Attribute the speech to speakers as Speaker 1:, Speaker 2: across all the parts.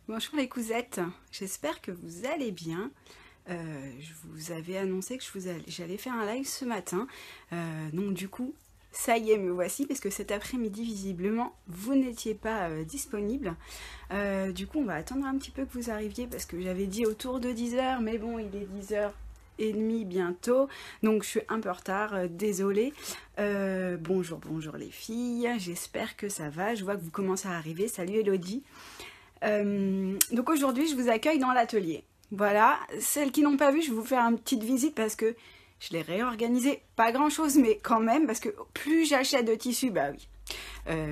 Speaker 1: Bonjour les cousettes, j'espère que vous allez bien. Je vous avais annoncé que j'allais faire un live ce matin, donc du coup, ça y est, me voici, parce que cet après-midi, visiblement, vous n'étiez pas disponible. Du coup, on va attendre un petit peu que vous arriviez, parce que j'avais dit autour de 10h, mais bon, il est 10h30 bientôt, donc je suis un peu en retard, désolée. Bonjour les filles, j'espère que ça va, je vois que vous commencez à arriver. Salut Elodie. Donc aujourd'hui, je vous accueille dans l'atelier. Voilà, celles qui n'ont pas vu, je vais vous faire une petite visite parce que je l'ai réorganisé. Pas grand chose, mais quand même, parce que plus j'achète de tissu, bah oui,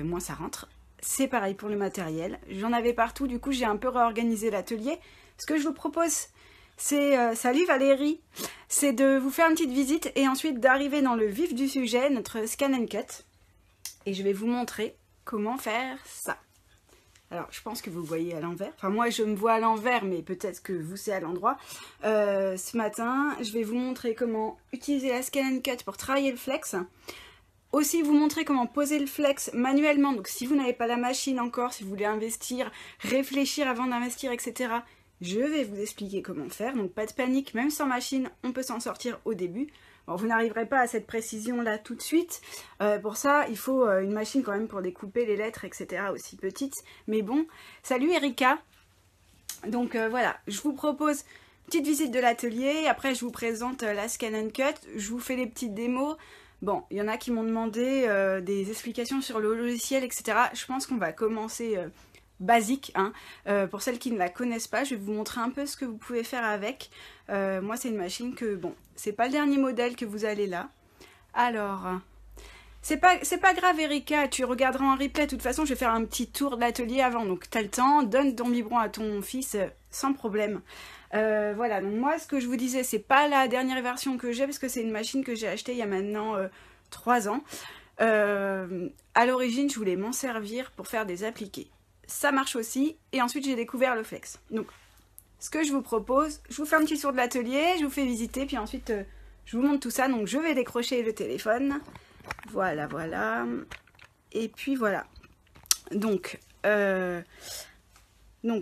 Speaker 1: moins ça rentre. C'est pareil pour le matériel. J'en avais partout, du coup, j'ai un peu réorganisé l'atelier. Ce que je vous propose, c'est, salut Valérie, c'est de vous faire une petite visite et ensuite d'arriver dans le vif du sujet, notre scan and cut. Et je vais vous montrer comment faire ça. Alors, je pense que vous voyez à l'envers. Enfin, moi, je me vois à l'envers, mais peut-être que vous, c'est à l'endroit. Ce matin, je vais vous montrer comment utiliser la Scan and Cut pour travailler le flex. Aussi, vous montrer comment poser le flex manuellement. Donc, si vous n'avez pas la machine encore, si vous voulez investir, réfléchir avant d'investir, etc., je vais vous expliquer comment faire. Donc, pas de panique, même sans machine, on peut s'en sortir au début. Bon, vous n'arriverez pas à cette précision-là tout de suite. Pour ça, il faut une machine quand même pour découper les lettres, etc. aussi petites. Mais bon, salut Erika. Donc voilà, je vous propose une petite visite de l'atelier. Après, je vous présente la Scan and Cut. Je vous fais des petites démos. Bon, il y en a qui m'ont demandé des explications sur le logiciel, etc. Je pense qu'on va commencer basique, hein. Pour celles qui ne la connaissent pas, je vais vous montrer un peu ce que vous pouvez faire avec. Moi, c'est une machine que, bon, c'est pas le dernier modèle que vous allez là. Alors, c'est pas grave Erika, tu regarderas en replay. De toute façon, je vais faire un petit tour de l'atelier avant, donc t'as le temps, donne ton biberon à ton fils sans problème. Voilà, donc moi, ce que je vous disais, c'est pas la dernière version que j'ai, parce que c'est une machine que j'ai achetée il y a maintenant 3 ans. À l'origine, je voulais m'en servir pour faire des appliqués. Ça marche aussi, et ensuite j'ai découvert le flex. Donc, ce que je vous propose, je vous fais un petit tour de l'atelier, je vous fais visiter, puis ensuite je vous montre tout ça. Donc je vais décrocher le téléphone, voilà, et puis voilà. Donc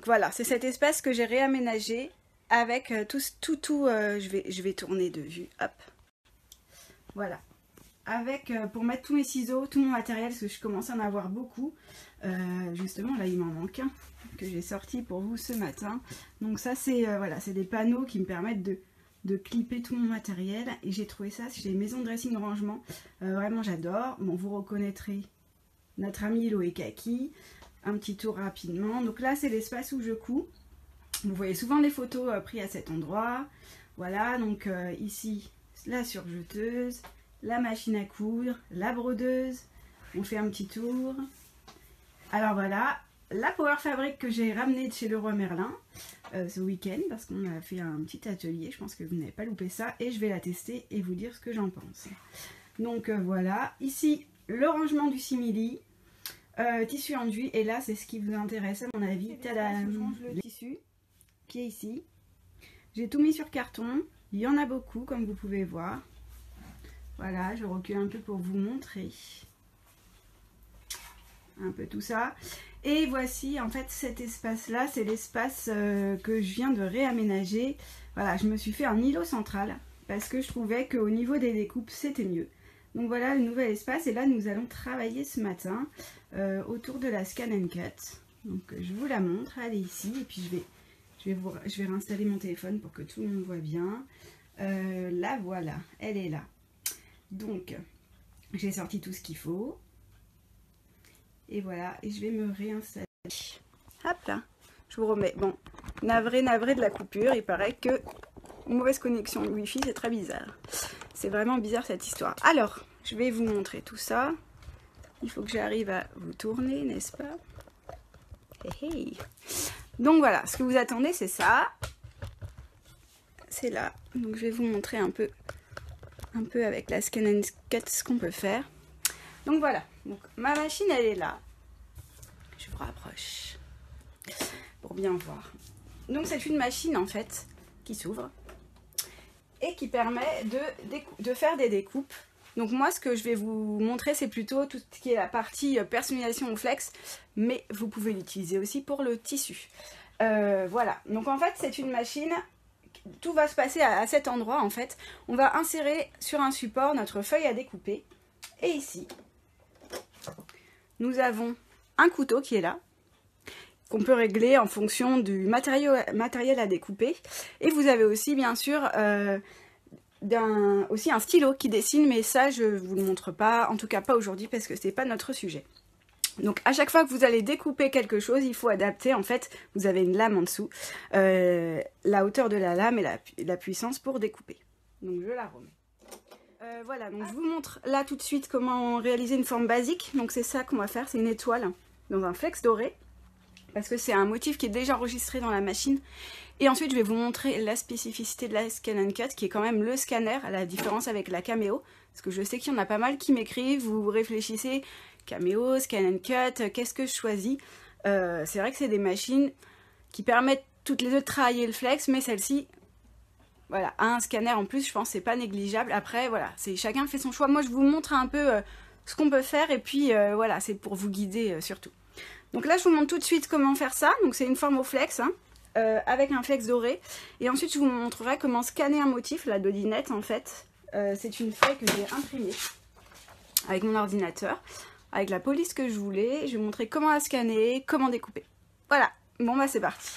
Speaker 1: voilà, c'est cet espace que j'ai réaménagé avec je vais tourner de vue, hop, voilà. Avec, pour mettre tous mes ciseaux, tout mon matériel, parce que je commence à en avoir beaucoup. Justement, là, il m'en manque un que j'ai sorti pour vous ce matin. Donc ça, c'est voilà, c'est des panneaux qui me permettent de clipper tout mon matériel. Et j'ai trouvé ça chez Maison Dressing Rangement. Vraiment, j'adore. Bon, vous reconnaîtrez notre ami Loé Kaki. Un petit tour rapidement. Donc là, c'est l'espace où je couds. Vous voyez souvent des photos prises à cet endroit. Voilà, donc ici, la surjeteuse, la machine à coudre, la brodeuse. On fait un petit tour. Alors voilà, la Power Fabric que j'ai ramenée de chez Leroy Merlin ce week-end, parce qu'on a fait un petit atelier, je pense que vous n'avez pas loupé ça, et je vais la tester et vous dire ce que j'en pense. Donc voilà, ici le rangement du simili, tissu enduit, et là c'est ce qui vous intéresse à mon avis. Tadam, je range le tissu qui est ici. J'ai tout mis sur carton, il y en a beaucoup comme vous pouvez voir. Voilà, je recule un peu pour vous montrer un peu tout ça. Et voici en fait cet espace là, c'est l'espace que je viens de réaménager. Voilà, je me suis fait un îlot central parce que je trouvais qu'au niveau des découpes c'était mieux. Donc voilà le nouvel espace, et là nous allons travailler ce matin autour de la Scan and Cut. Donc je vous la montre, elle est ici, et puis je vais réinstaller mon téléphone pour que tout le monde voit bien. Là voilà, elle est là. Donc j'ai sorti tout ce qu'il faut. Et voilà, et je vais me réinstaller. Hop là, je vous remets. Bon, navré de la coupure, il paraît que mauvaise connexion Wi-Fi, c'est très bizarre. C'est vraiment bizarre cette histoire. Alors, je vais vous montrer tout ça. Il faut que j'arrive à vous tourner, n'est-ce pas? Hey, hey. Donc voilà, ce que vous attendez, c'est ça. C'est là. Donc je vais vous montrer un peu avec la Scan and Cut ce qu'on peut faire. Donc voilà, donc ma machine elle est là. Je vous rapproche pour bien voir. Donc c'est une machine en fait qui s'ouvre et qui permet de faire des découpes. Donc moi ce que je vais vous montrer c'est plutôt tout ce qui est la partie personnalisation au flex, mais vous pouvez l'utiliser aussi pour le tissu. Voilà, donc en fait c'est une machine, tout va se passer à cet endroit en fait. On va insérer sur un support notre feuille à découper. Et ici, nous avons un couteau qui est là, qu'on peut régler en fonction du matériel à découper. Et vous avez aussi bien sûr aussi un stylo qui dessine, mais ça je ne vous le montre pas, en tout cas pas aujourd'hui parce que c'est pas notre sujet. Donc à chaque fois que vous allez découper quelque chose, il faut adapter, en fait, vous avez une lame en dessous, la hauteur de la lame et la puissance pour découper. Donc je la remets. Voilà, donc je vous montre là tout de suite comment réaliser une forme basique. Donc c'est ça qu'on va faire, c'est une étoile dans un flex doré, parce que c'est un motif qui est déjà enregistré dans la machine. Et ensuite je vais vous montrer la spécificité de la Scan & Cut, qui est quand même le scanner, à la différence avec la Cameo, parce que je sais qu'il y en a pas mal qui m'écrivent, vous réfléchissez, Cameo, Scan & Cut, qu'est-ce que je choisis? C'est vrai que c'est des machines qui permettent toutes les deux de travailler le flex, mais celle-ci, voilà, a un scanner en plus, je pense que c'est pas négligeable. Après, voilà, chacun fait son choix. Moi, je vous montre un peu ce qu'on peut faire, et puis voilà, c'est pour vous guider surtout. Donc là, je vous montre tout de suite comment faire ça. Donc c'est une forme au flex, hein, avec un flex doré. Et ensuite, je vous montrerai comment scanner un motif, la dodinette en fait. C'est une feuille que j'ai imprimée avec mon ordinateur, avec la police que je voulais. Je vais vous montrer comment la scanner, comment découper. Voilà, bon bah c'est parti.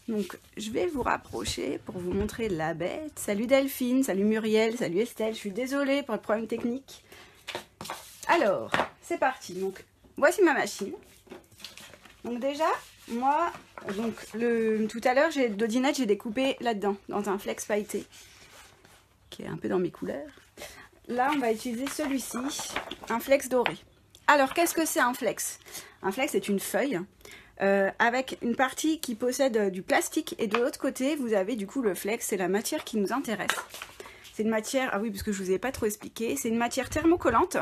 Speaker 1: Donc je vais vous rapprocher pour vous montrer la bête. Salut Delphine, salut Muriel, salut Estelle, je suis désolée pour le problème technique. Alors, c'est parti. Donc voici ma machine. Donc déjà, moi, donc tout à l'heure, j'ai dodinette, j'ai découpé là-dedans, dans un flex pailleté, qui est un peu dans mes couleurs. Là, on va utiliser celui-ci, un flex doré. Alors, qu'est-ce que c'est un flex? Un flex, c'est une feuille avec une partie qui possède du plastique, et de l'autre côté, vous avez du coup le flex, c'est la matière qui nous intéresse. C'est une matière, ah oui, parce que je ne vous ai pas trop expliqué, c'est une matière thermocollante.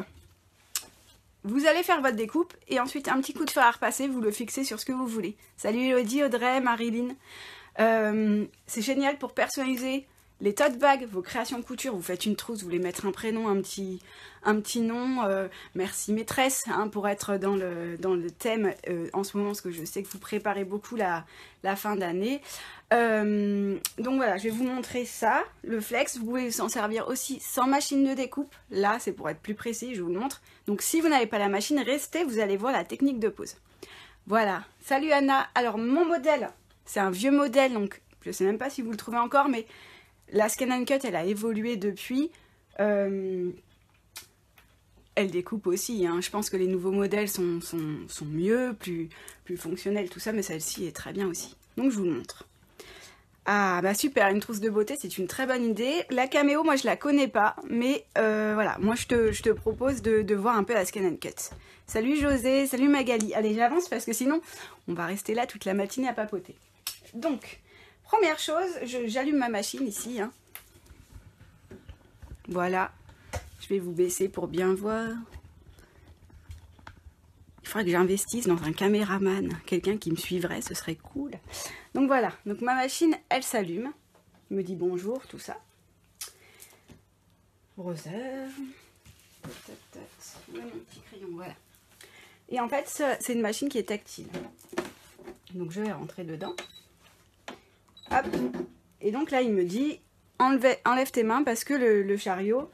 Speaker 1: Vous allez faire votre découpe, et ensuite, un petit coup de fer à repasser, vous le fixez sur ce que vous voulez. Salut Elodie, Audrey, Marilyn. C'est génial pour personnaliser les tote bags, vos créations couture. Vous faites une trousse, vous voulez mettre un prénom, un petit nom, merci maîtresse, hein, pour être dans le thème en ce moment, parce que je sais que vous préparez beaucoup la fin d'année. Donc voilà, je vais vous montrer ça, le flex. Vous pouvez s'en servir aussi sans machine de découpe. Là, c'est pour être plus précis, je vous le montre. Donc si vous n'avez pas la machine, restez, vous allez voir la technique de pose. Voilà, salut Anna. Alors mon modèle, c'est un vieux modèle, donc je sais même pas si vous le trouvez encore, mais la Scan & Cut, elle a évolué depuis. Elle découpe aussi, hein. Je pense que les nouveaux modèles sont mieux, plus fonctionnels, tout ça, mais celle-ci est très bien aussi. Donc je vous le montre. Ah bah super, une trousse de beauté, c'est une très bonne idée. La Cameo, moi je la connais pas, mais voilà, moi je te propose de voir un peu la Scan & Cut. Salut José, salut Magali. Allez, j'avance parce que sinon on va rester là toute la matinée à papoter. Donc, première chose, j'allume ma machine ici, hein. Voilà, je vais vous baisser pour bien voir. Il faudrait que j'investisse dans un caméraman, quelqu'un qui me suivrait, ce serait cool. Donc voilà, donc ma machine, elle s'allume, me dit bonjour, tout ça. Roseur, mon petit crayon, voilà. Et en fait, c'est une machine qui est tactile. Donc je vais rentrer dedans. Hop. Et donc là, il me dit, enlève tes mains parce que le chariot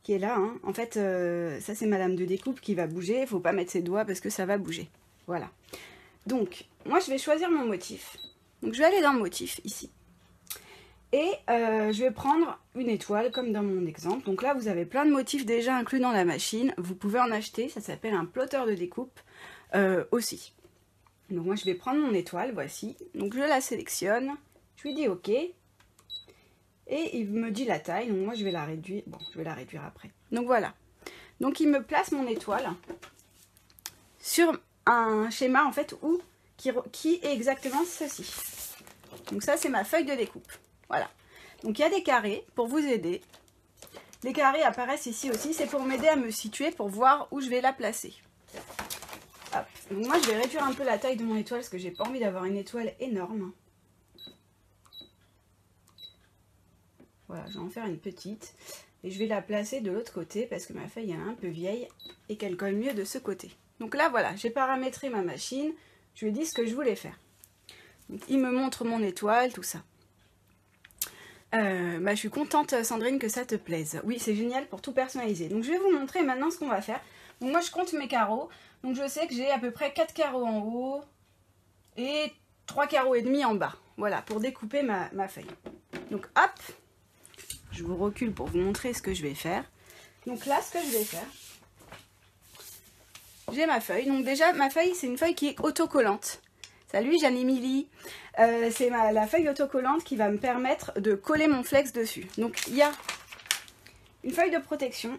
Speaker 1: qui est là, hein, en fait, ça c'est madame de découpe qui va bouger. Il ne faut pas mettre ses doigts parce que ça va bouger. Voilà. Donc, moi, je vais choisir mon motif. Donc, je vais aller dans le motif, ici. Et je vais prendre une étoile, comme dans mon exemple. Donc là, vous avez plein de motifs déjà inclus dans la machine. Vous pouvez en acheter. Ça s'appelle un plotter de découpe aussi. Donc, moi, je vais prendre mon étoile, voici. Donc, je la sélectionne. Je lui dis OK. Et il me dit la taille. Donc, moi, je vais la réduire. Bon, je vais la réduire après. Donc, voilà. Donc, il me place mon étoile sur un schéma, en fait, qui est exactement ceci. Donc, ça, c'est ma feuille de découpe. Voilà. Donc, il y a des carrés pour vous aider. Les carrés apparaissent ici aussi. C'est pour m'aider à me situer, pour voir où je vais la placer. Hop. Donc, moi, je vais réduire un peu la taille de mon étoile parce que j'ai pas envie d'avoir une étoile énorme. Voilà, je vais en faire une petite. Et je vais la placer de l'autre côté parce que ma feuille est un peu vieille et qu'elle colle mieux de ce côté. Donc là, voilà, j'ai paramétré ma machine. Je lui ai dit ce que je voulais faire. Il me montre mon étoile, tout ça. Je suis contente, Sandrine, que ça te plaise. Oui, c'est génial pour tout personnaliser. Donc, je vais vous montrer maintenant ce qu'on va faire. Donc, moi, je compte mes carreaux. Donc, je sais que j'ai à peu près 4 carreaux en haut et 3 carreaux et demi en bas. Voilà, pour découper ma feuille. Donc, hop, je vous recule pour vous montrer ce que je vais faire. Donc là, ce que je vais faire, j'ai ma feuille. Donc déjà, ma feuille, c'est une feuille qui est autocollante. Salut Jeanne-Émilie. C'est la feuille autocollante qui va me permettre de coller mon flex dessus. Donc il y a une feuille de protection.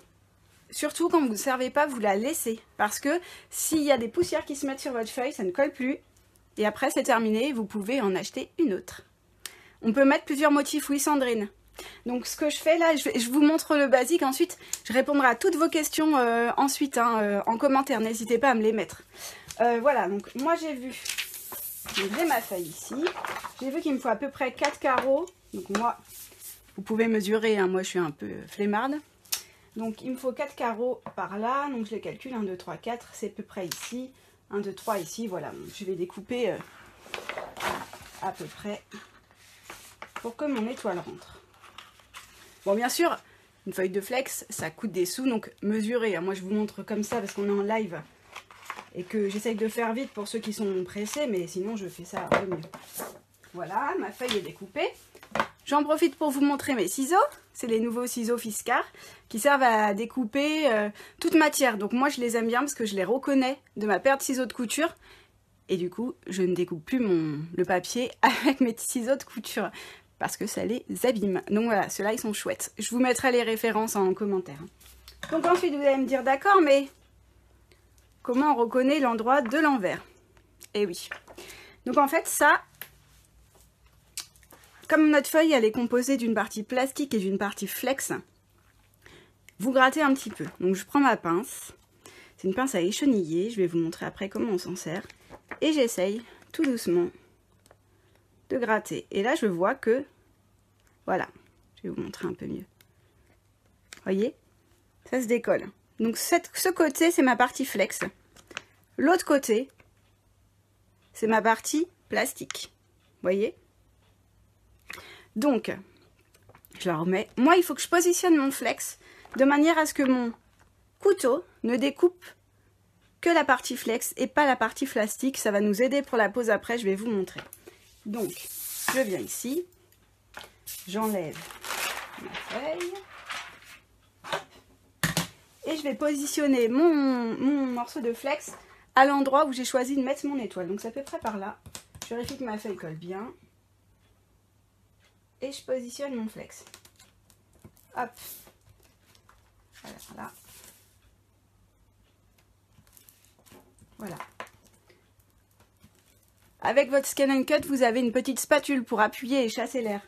Speaker 1: Surtout quand vous ne servez pas, vous la laissez. Parce que s'il y a des poussières qui se mettent sur votre feuille, ça ne colle plus. Et après, c'est terminé. Vous pouvez en acheter une autre. On peut mettre plusieurs motifs, oui Sandrine. Donc ce que je fais là, je vous montre le basique. Ensuite, je répondrai à toutes vos questions ensuite en commentaire. N'hésitez pas à me les mettre. Voilà, donc moi j'ai vu... J'ai ma feuille ici. J'ai vu qu'il me faut à peu près 4 carreaux. Donc moi, vous pouvez mesurer, hein, moi je suis un peu flemmarde. Donc il me faut 4 carreaux par là. Donc je les calcule, 1, 2, 3, 4. C'est à peu près ici. 1, 2, 3 ici. Voilà, donc, je vais découper à peu près pour que mon étoile rentre. Bon, bien sûr, une feuille de flex, ça coûte des sous. Donc mesurez. Moi je vous montre comme ça parce qu'on est en live. Et que j'essaye de faire vite pour ceux qui sont pressés, mais sinon je fais ça au mieux. Voilà, ma feuille est découpée. J'en profite pour vous montrer mes ciseaux. C'est les nouveaux ciseaux Fiskars qui servent à découper toute matière. Donc moi je les aime bien parce que je les reconnais de ma paire de ciseaux de couture. Et du coup, je ne découpe plus le papier avec mes ciseaux de couture parce que ça les abîme. Donc voilà, ceux-là ils sont chouettes. Je vous mettrai les références en commentaire. Donc ensuite vous allez me dire d'accord, mais... comment on reconnaît l'endroit de l'envers? Eh oui. Donc en fait, ça, comme notre feuille, elle est composée d'une partie plastique et d'une partie flex, vous grattez un petit peu. Donc je prends ma pince. C'est une pince à écheniller. Je vais vous montrer après comment on s'en sert. Et j'essaye, tout doucement, de gratter. Et là, je vois que... voilà. Je vais vous montrer un peu mieux. Voyez? Ça se décolle. Donc ce côté, c'est ma partie flex. L'autre côté, c'est ma partie plastique. Voyez? Donc, je la remets. Moi, il faut que je positionne mon flex de manière à ce que mon couteau ne découpe que la partie flex et pas la partie plastique. Ça va nous aider pour la pose après, je vais vous montrer. Donc, je viens ici. J'enlève ma feuille. Et je vais positionner mon morceau de flex à l'endroit où j'ai choisi de mettre mon étoile. Donc c'est à peu près par là. Je vérifie que ma feuille colle bien. Et je positionne mon flex. Hop. Voilà. Voilà. Avec votre Scan & Cut, vous avez une petite spatule pour appuyer et chasser l'air.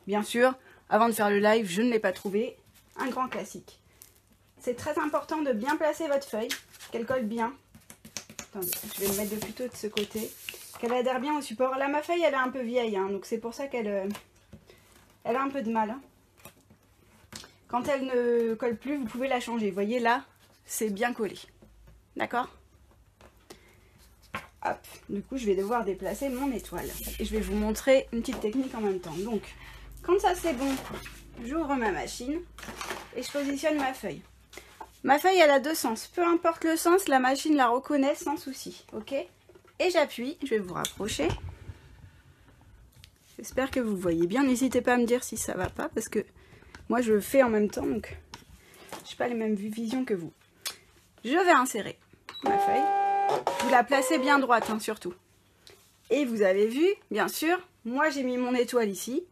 Speaker 1: Bien sûr, avant de faire le live, je ne l'ai pas trouvé. Un grand classique. C'est très important de bien placer votre feuille, qu'elle colle bien. Attendez, je vais me mettre plutôt de ce côté. Qu'elle adhère bien au support. Là, ma feuille, elle est un peu vieille, hein, donc c'est pour ça qu'elle elle a un peu de mal. Hein. Quand elle ne colle plus, vous pouvez la changer. Vous voyez, là, c'est bien collé. D'accord? Hop, du coup, je vais devoir déplacer mon étoile. Et je vais vous montrer une petite technique en même temps. Donc, quand ça c'est bon, j'ouvre ma machine et je positionne ma feuille. Ma feuille, elle a deux sens. Peu importe le sens, la machine la reconnaît sans souci. Ok? Et j'appuie. Je vais vous rapprocher. J'espère que vous voyez bien. N'hésitez pas à me dire si ça va pas. Parce que moi, je le fais en même temps. Donc, je n'ai pas les mêmes visions que vous. Je vais insérer ma feuille. Vous la placez bien droite, hein, surtout. Et vous avez vu, bien sûr, moi, j'ai mis mon étoile ici.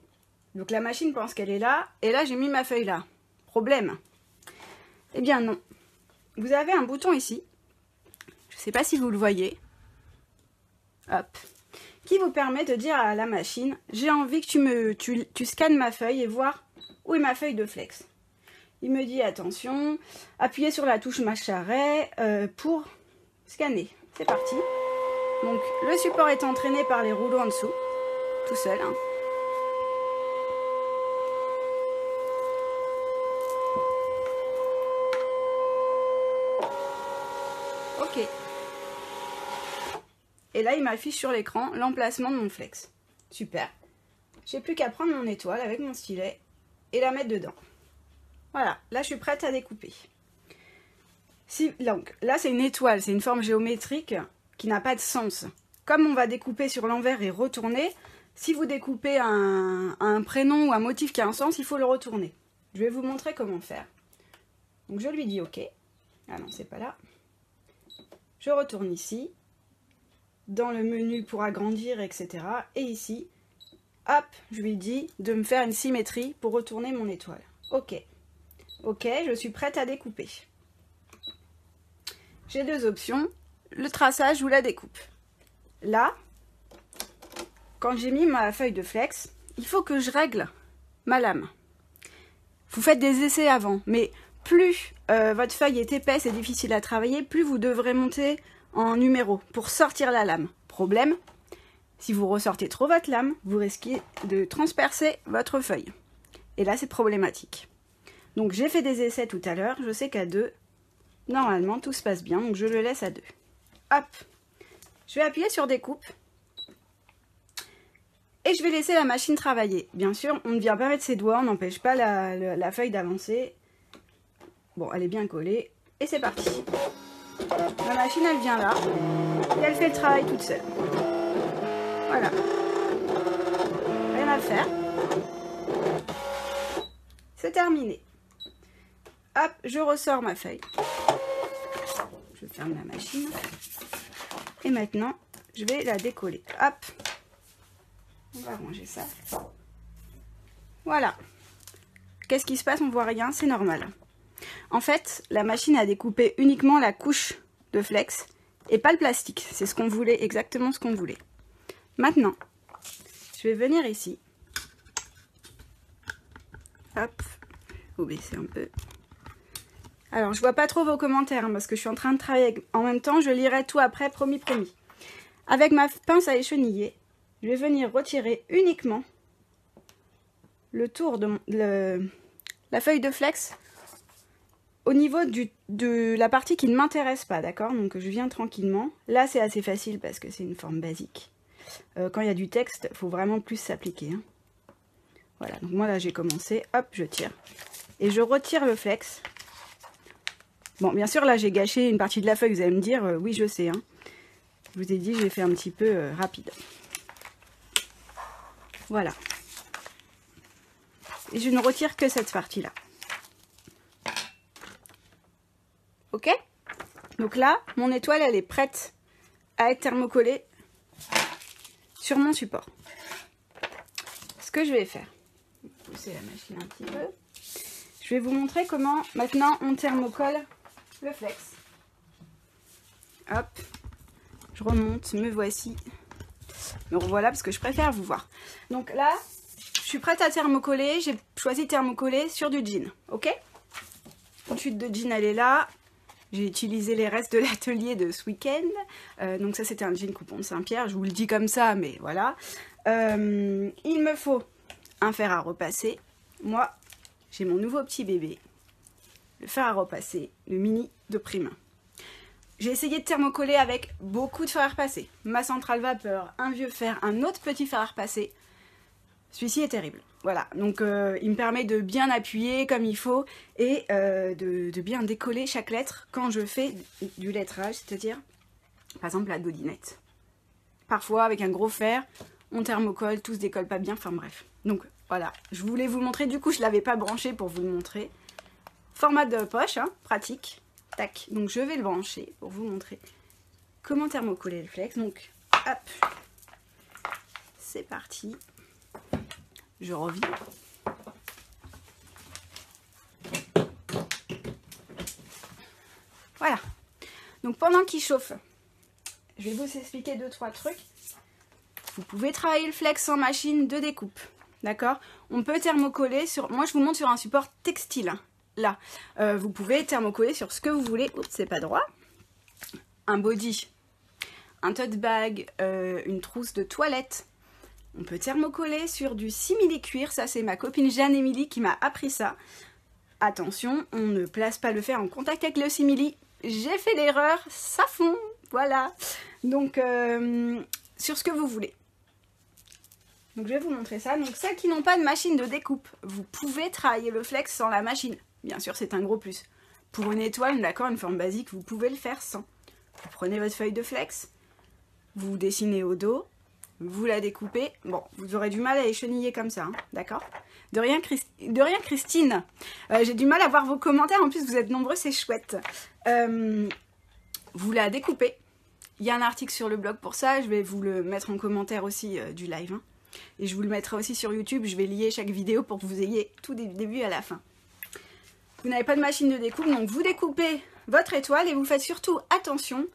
Speaker 1: Donc, la machine pense qu'elle est là. Et là, j'ai mis ma feuille là. Problème. Eh bien non, vous avez un bouton ici, je ne sais pas si vous le voyez, hop, qui vous permet de dire à la machine, j'ai envie que tu scannes ma feuille et voir où est ma feuille de flex. Il me dit attention, appuyez sur la touche macharret pour scanner. C'est parti. Donc le support est entraîné par les rouleaux en dessous, tout seul, hein. Et là, il m'affiche sur l'écran l'emplacement de mon flex. Super. J'ai plus qu'à prendre mon étoile avec mon stylet et la mettre dedans. Voilà, là, je suis prête à découper. Donc, là, c'est une étoile, c'est une forme géométrique qui n'a pas de sens. Comme on va découper sur l'envers et retourner, si vous découpez un prénom ou un motif qui a un sens, il faut le retourner. Je vais vous montrer comment faire. Donc, je lui dis OK. Ah non, c'est pas là. Je retourne ici, dans le menu pour agrandir, etc. Et ici, hop, je lui dis de me faire une symétrie pour retourner mon étoile. OK. OK, je suis prête à découper. J'ai deux options, le traçage ou la découpe. Là, quand j'ai mis ma feuille de flex, il faut que je règle ma lame. Vous faites des essais avant, mais plus votre feuille est épaisse et difficile à travailler, plus vous devrez monter en numéro pour sortir la lame. Problème, si vous ressortez trop votre lame, vous risquez de transpercer votre feuille. Et là, c'est problématique. Donc, j'ai fait des essais tout à l'heure. Je sais qu'à 2, normalement, tout se passe bien. Donc, je le laisse à 2. Hop, je vais appuyer sur découpe. Et je vais laisser la machine travailler. Bien sûr, on ne vient pas mettre ses doigts, on n'empêche pas la feuille d'avancer. Bon, elle est bien collée. Et c'est parti. La machine, elle vient là. Et elle fait le travail toute seule. Voilà. Rien à faire. C'est terminé. Hop, je ressors ma feuille. Je ferme la machine. Et maintenant, je vais la décoller. Hop. On va ranger ça. Voilà. Qu'est-ce qui se passe? On voit rien, c'est normal. En fait, la machine a découpé uniquement la couche de flex et pas le plastique. C'est ce qu'on voulait, exactement ce qu'on voulait. Maintenant, je vais venir ici. Hop. Faut baisser un peu. Alors, je vois pas trop vos commentaires hein, parce que je suis en train de travailler en même temps. Je lirai tout après, promis, promis. Avec ma pince à écheniller, je vais venir retirer uniquement le tour de la feuille de flex au niveau de la partie qui ne m'intéresse pas, d'accord? Donc je viens tranquillement. Là, c'est assez facile parce que c'est une forme basique. Quand il y a du texte, il faut vraiment plus s'appliquer. Hein. Voilà, donc moi là, j'ai commencé. Hop, je tire. Et je retire le flex. Bon, bien sûr, là, j'ai gâché une partie de la feuille. Vous allez me dire, oui, je sais. Hein. Je vous ai dit, j'ai fait un petit peu rapide. Voilà. Et je ne retire que cette partie-là. Ok? Donc là, mon étoile, elle est prête à être thermocollée sur mon support. Ce que je vais faire, je vais pousser la machine un petit peu. Je vais vous montrer comment maintenant on thermocolle le flex. Hop, je remonte, me voici. Me revoilà parce que je préfère vous voir. Donc là, je suis prête à thermocoller. J'ai choisi de thermocoller sur du jean. Ok? Une chute de jean, elle est là. J'ai utilisé les restes de l'atelier de ce week-end. Donc ça, c'était un jean coupon de Saint-Pierre. Je vous le dis comme ça, mais voilà. Il me faut un fer à repasser. Moi, j'ai mon nouveau petit bébé. Le fer à repasser, le mini de Prime. J'ai essayé de thermocoller avec beaucoup de fer à repasser. Ma centrale vapeur, un vieux fer, un autre petit fer à repasser. Celui-ci est terrible. Voilà, donc il me permet de bien appuyer comme il faut et de bien décoller chaque lettre quand je fais du lettrage, c'est-à-dire, par exemple, la doudinette. Parfois, avec un gros fer, on thermocolle, tout se décolle pas bien, enfin bref. Donc voilà, je voulais vous le montrer, du coup je ne l'avais pas branché pour vous le montrer. Format de poche, hein, pratique. Tac, donc je vais le brancher pour vous montrer comment thermocoller le flex. Donc, hop, c'est parti. Je reviens. Voilà. Donc pendant qu'il chauffe, je vais vous expliquer 2-3 trucs. Vous pouvez travailler le flex en machine de découpe. D'accord? On peut thermocoller sur... Moi, je vous montre sur un support textile. Là, vous pouvez thermocoller sur ce que vous voulez. Oups, c'est pas droit. Un body, un tote bag, une trousse de toilette. On peut thermocoller sur du simili cuir. Ça, c'est ma copine Jeanne-Émilie qui m'a appris ça. Attention, on ne place pas le fer en contact avec le simili. J'ai fait l'erreur, ça fond. Voilà. Donc, sur ce que vous voulez. Donc, je vais vous montrer ça. Donc, celles qui n'ont pas de machine de découpe, vous pouvez travailler le flex sans la machine. Bien sûr, c'est un gros plus. Pour une étoile, d'accord, une forme basique, vous pouvez le faire sans. Vous prenez votre feuille de flex, vous dessinez au dos, vous la découpez. Bon, vous aurez du mal à écheniller comme ça, hein, d'accord? De rien, Christine. J'ai du mal à voir vos commentaires. En plus, vous êtes nombreux, c'est chouette. Vous la découpez. Il y a un article sur le blog pour ça. Je vais vous le mettre en commentaire aussi du live. Hein. Et je vous le mettrai aussi sur YouTube. Je vais lier chaque vidéo pour que vous ayez tout du début à la fin. Vous n'avez pas de machine de découpe, donc vous découpez votre étoile et vous faites surtout attention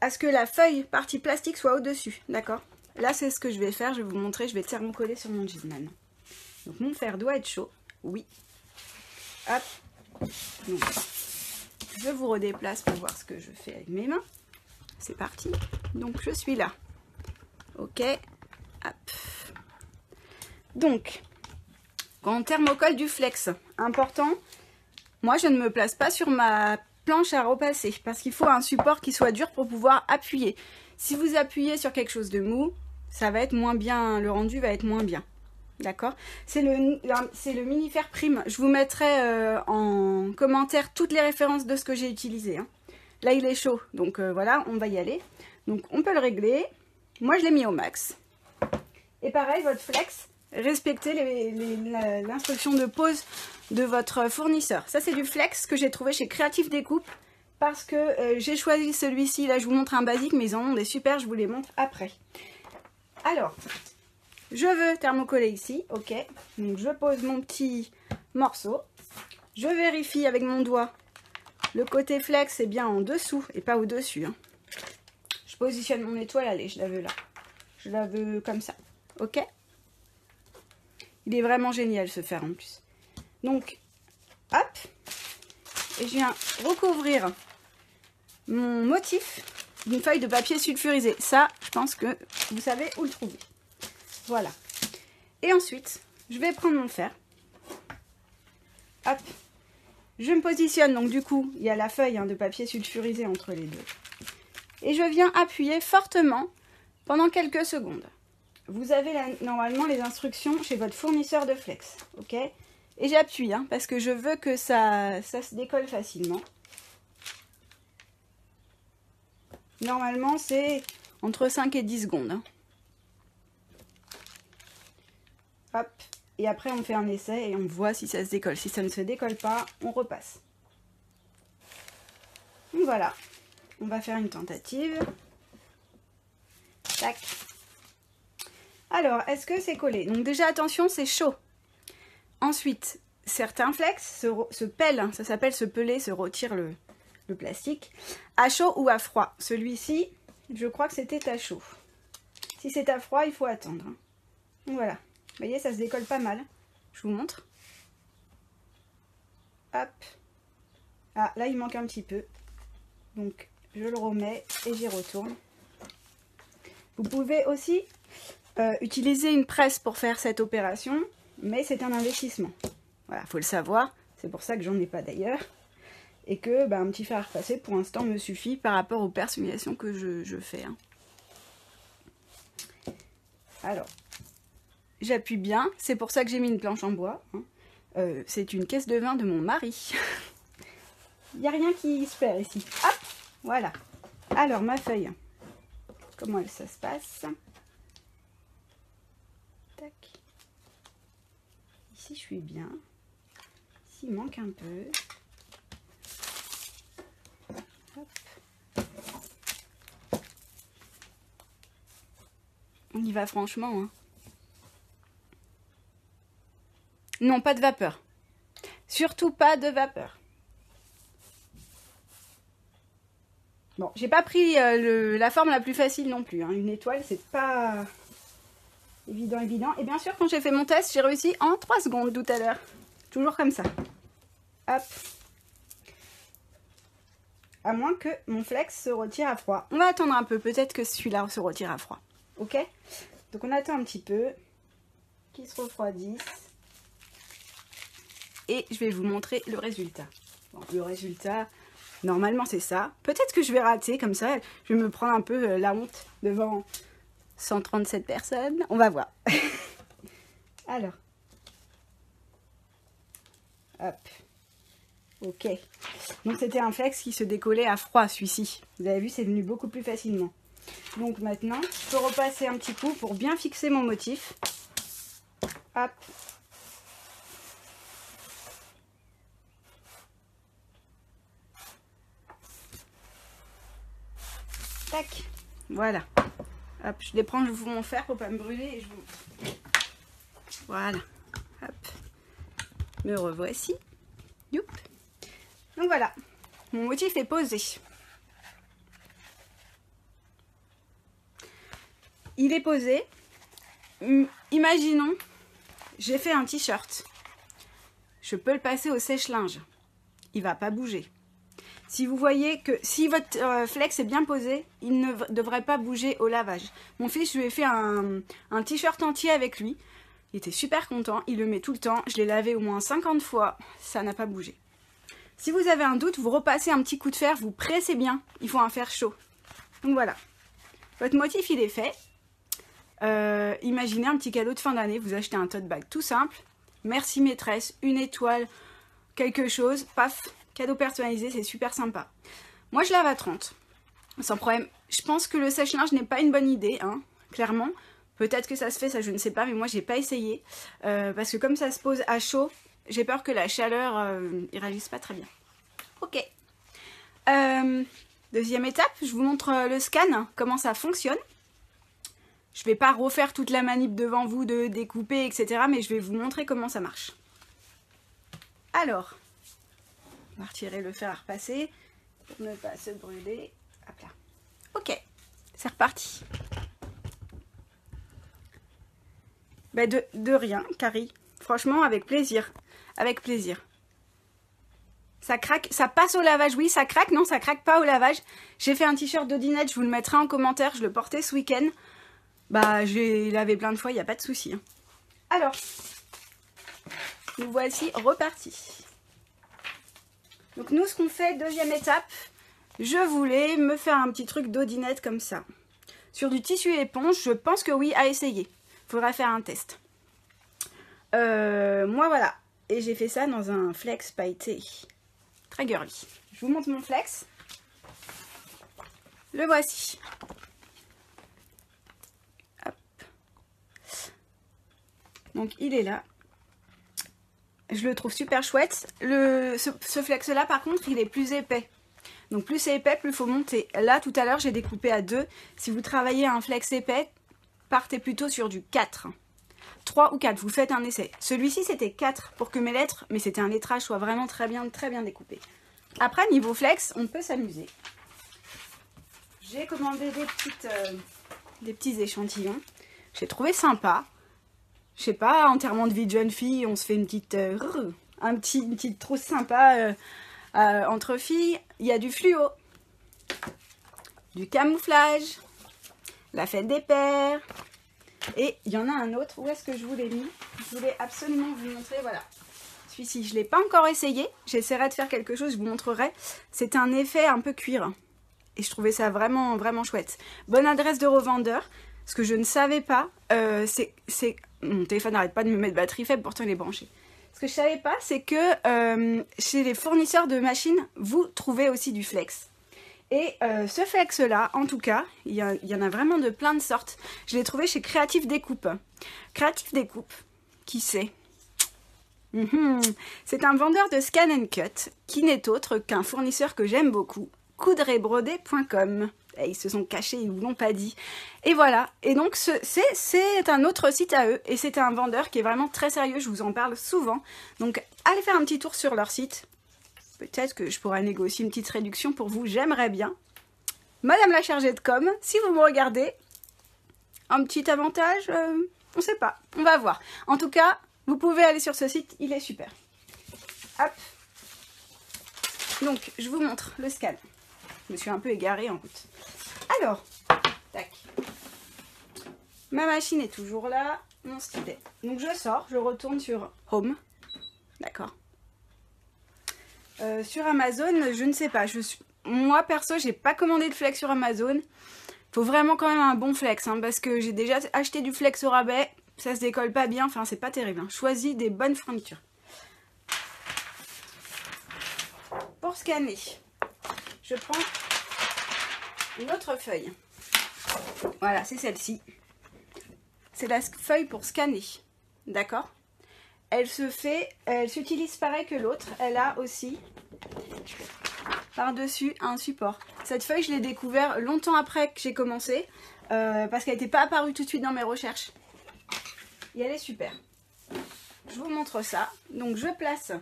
Speaker 1: à ce que la feuille partie plastique soit au-dessus, d'accord? Là, c'est ce que je vais faire, je vais vous montrer, je vais thermocoller sur mon Gizman. Donc mon fer doit être chaud, oui. Hop. Donc, je vous redéplace pour voir ce que je fais avec mes mains. C'est parti. Donc je suis là. Ok. Hop. Donc, quand on thermocolle du flex, important... Moi, je ne me place pas sur ma planche à repasser parce qu'il faut un support qui soit dur pour pouvoir appuyer. Si vous appuyez sur quelque chose de mou, ça va être moins bien, le rendu va être moins bien. D'accord? C'est le Mini-Fer Prime. Je vous mettrai en commentaire toutes les références de ce que j'ai utilisé. Hein. Là, il est chaud, donc voilà, on va y aller. Donc, on peut le régler. Moi, je l'ai mis au max. Et pareil, votre flex, respectez l'instruction de pose de votre fournisseur. Ça, c'est du flex que j'ai trouvé chez Creative Découpe parce que j'ai choisi celui-ci. Là, je vous montre un basique, mais ils en ont des super, je vous les montre après. Alors, je veux thermocoller ici, ok. Donc, je pose mon petit morceau. Je vérifie avec mon doigt. Le côté flex est bien en dessous et pas au-dessus. Hein. Je positionne mon étoile, allez, je la veux là. Je la veux comme ça, ok. Il est vraiment génial ce fer en plus. Donc, hop, et je viens recouvrir mon motif d'une feuille de papier sulfurisé. Ça, je pense que vous savez où le trouver. Voilà. Et ensuite, je vais prendre mon fer. Hop. Je me positionne, donc du coup, il y a la feuille de papier sulfurisé entre les deux. Et je viens appuyer fortement pendant quelques secondes. Vous avez normalement les instructions chez votre fournisseur de flex, ok? Et j'appuie, hein, parce que je veux que ça se décolle facilement. Normalement, c'est entre 5 et 10 secondes. Hein. Hop. Et après, on fait un essai et on voit si ça se décolle. Si ça ne se décolle pas, on repasse. Donc voilà. On va faire une tentative. Tac. Alors, est-ce que c'est collé? Donc déjà, attention, c'est chaud. Ensuite, certains flex se pèlent, hein, ça s'appelle se peler, se retire le plastique, à chaud ou à froid. Celui-ci, je crois que c'était à chaud. Si c'est à froid, il faut attendre. Hein. Donc voilà, vous voyez, ça se décolle pas mal. Je vous montre. Hop. Ah, là, il manque un petit peu. Donc, je le remets et j'y retourne. Vous pouvez aussi utiliser une presse pour faire cette opération. Mais c'est un investissement. Voilà, faut le savoir. C'est pour ça que j'en ai pas d'ailleurs. Et que un petit fer à repasser pour l'instant me suffit par rapport aux personnalisations que je fais. Hein. Alors, j'appuie bien. C'est pour ça que j'ai mis une planche en bois. Hein. C'est une caisse de vin de mon mari. Il n'y a rien qui se perd ici. Hop, voilà. Alors, ma feuille. Comment ça se passe? Tac. Ici, je suis bien. Ici, il manque un peu. Hop. On y va franchement. Hein. Non, pas de vapeur. Surtout pas de vapeur. Bon, j'ai pas pris la forme la plus facile non plus. Hein. Une étoile, c'est pas évident. Et bien sûr, quand j'ai fait mon test, j'ai réussi en 3 secondes tout à l'heure. Toujours comme ça. Hop. À moins que mon flex se retire à froid. On va attendre un peu. Peut-être que celui-là se retire à froid. Ok? Donc on attend un petit peu. Qu'il se refroidisse. Et je vais vous montrer le résultat. Bon, le résultat, Normalement, c'est ça. Peut-être que je vais rater comme ça. Je vais me prendre un peu la honte devant 137 personnes. On va voir. Alors. Hop. Ok. Donc, c'était un flex qui se décollait à froid, celui-ci. Vous avez vu, c'est venu beaucoup plus facilement. Donc, maintenant, je peux repasser un petit coup pour bien fixer mon motif. Hop. Tac. Voilà. Hop, je les prends, je vous mon fer pour pas me brûler et je vous... Voilà. Hop. Me revoici. Youp. Donc voilà. Mon motif est posé. Il est posé. Imaginons, j'ai fait un t-shirt. Je peux le passer au sèche-linge. Il va pas bouger. Si vous voyez que si votre flex est bien posé, il ne devrait pas bouger au lavage. Mon fils, je lui ai fait un t-shirt entier avec lui. Il était super content, il le met tout le temps. Je l'ai lavé au moins 50 fois, ça n'a pas bougé. Si vous avez un doute, vous repassez un petit coup de fer, vous pressez bien. Il faut un fer chaud. Donc voilà. Votre motif, il est fait. Imaginez un petit cadeau de fin d'année. Vous achetez un tote bag tout simple. Merci maîtresse, une étoile, quelque chose, paf. Cadeau personnalisé, c'est super sympa. Moi, je lave à 30. Sans problème. Je pense que le sèche-linge n'est pas une bonne idée, hein, clairement. Peut-être que ça se fait, ça je ne sais pas, mais moi, j'ai pas essayé. Parce que comme ça se pose à chaud, j'ai peur que la chaleur, il réagisse pas très bien. Ok. Deuxième étape, je vous montre le scan, comment ça fonctionne. Je vais pas refaire toute la manip devant vous de découper, etc. Mais je vais vous montrer comment ça marche. Alors... On va retirer le fer à repasser pour ne pas se brûler. Hop là. Ok, c'est reparti. Ben de rien, Carrie. Franchement, avec plaisir. Avec plaisir. Ça craque, ça passe au lavage. Oui, ça craque. Non, ça craque pas au lavage. J'ai fait un t-shirt d'Odinette, je vous le mettrai en commentaire. Je le portais ce week-end. Bah, j'ai lavé plein de fois, il n'y a pas de souci. Hein. Alors, nous voici repartis. Donc nous, ce qu'on fait, deuxième étape, je voulais me faire un petit truc d'Odinette comme ça. Sur du tissu éponge, je pense que oui, à essayer. Il faudra faire un test. Moi, voilà. Et j'ai fait ça dans un flex pailleté. Très girly. Je vous montre mon flex. Le voici. Hop. Donc, il est là. Je le trouve super chouette. Ce flex-là, par contre, il est plus épais. Donc, plus c'est épais, plus il faut monter. Là, tout à l'heure, j'ai découpé à 2. Si vous travaillez un flex épais, partez plutôt sur du 4. 3 ou 4, vous faites un essai. Celui-ci, c'était 4 pour que mes lettres, mais c'était un lettrage, soit vraiment très bien découpé. Après, niveau flex, on peut s'amuser. J'ai commandé des petits échantillons. J'ai trouvé sympa. Je sais pas, enterrement de vie de jeune fille, on se fait une petite trousse sympa entre filles. Il y a du fluo, du camouflage, la fête des pères. Et il y en a un autre, où est-ce que je vous l'ai mis? Je voulais absolument vous montrer, voilà. Celui-ci, je ne l'ai pas encore essayé. J'essaierai de faire quelque chose, je vous montrerai. C'est un effet un peu cuir. Et je trouvais ça vraiment, vraiment chouette. Bonne adresse de revendeur. Ce que je ne savais pas, c'est... Mon téléphone n'arrête pas de me mettre batterie faible, pourtant il est branché. Ce que je ne savais pas, c'est que chez les fournisseurs de machines, vous trouvez aussi du flex. Et ce flex-là, en tout cas, il y en a vraiment de plein de sortes. Je l'ai trouvé chez Créative Découpe. Créative Découpe, qui c'est? C'est un vendeur de scan and cut, qui n'est autre qu'un fournisseur que j'aime beaucoup, coudreetbroder.com. Ils se sont cachés, ils ne vous l'ont pas dit. Et voilà. Et donc, c'est un autre site à eux. Et c'est un vendeur qui est vraiment très sérieux. Je vous en parle souvent. Donc, allez faire un petit tour sur leur site. Peut-être que je pourrais négocier une petite réduction pour vous. J'aimerais bien. Madame la chargée de com, si vous me regardez, un petit avantage, on ne sait pas. On va voir. En tout cas, vous pouvez aller sur ce site. Il est super. Hop. Donc, je vous montre le scan. Je me suis un peu égarée en route. Alors, tac. Ma machine est toujours là. Mon stylet. Donc je sors, je retourne sur Home. D'accord. Sur Amazon, je ne sais pas. Moi, perso, j'ai pas commandé de flex sur Amazon. Faut vraiment quand même un bon flex, hein, parce que j'ai déjà acheté du flex au rabais. Ça se décolle pas bien, enfin, c'est pas terrible. Hein. Choisis des bonnes fournitures. Pour scanner, je prends une autre feuille. Voilà, c'est celle-ci. C'est la feuille pour scanner. D'accord ? Elle s'utilise pareil que l'autre. Elle a aussi par-dessus un support. Cette feuille, je l'ai découvert longtemps après que j'ai commencé. Parce qu'elle n'était pas apparue tout de suite dans mes recherches. Et elle est super. Je vous montre ça. Donc je place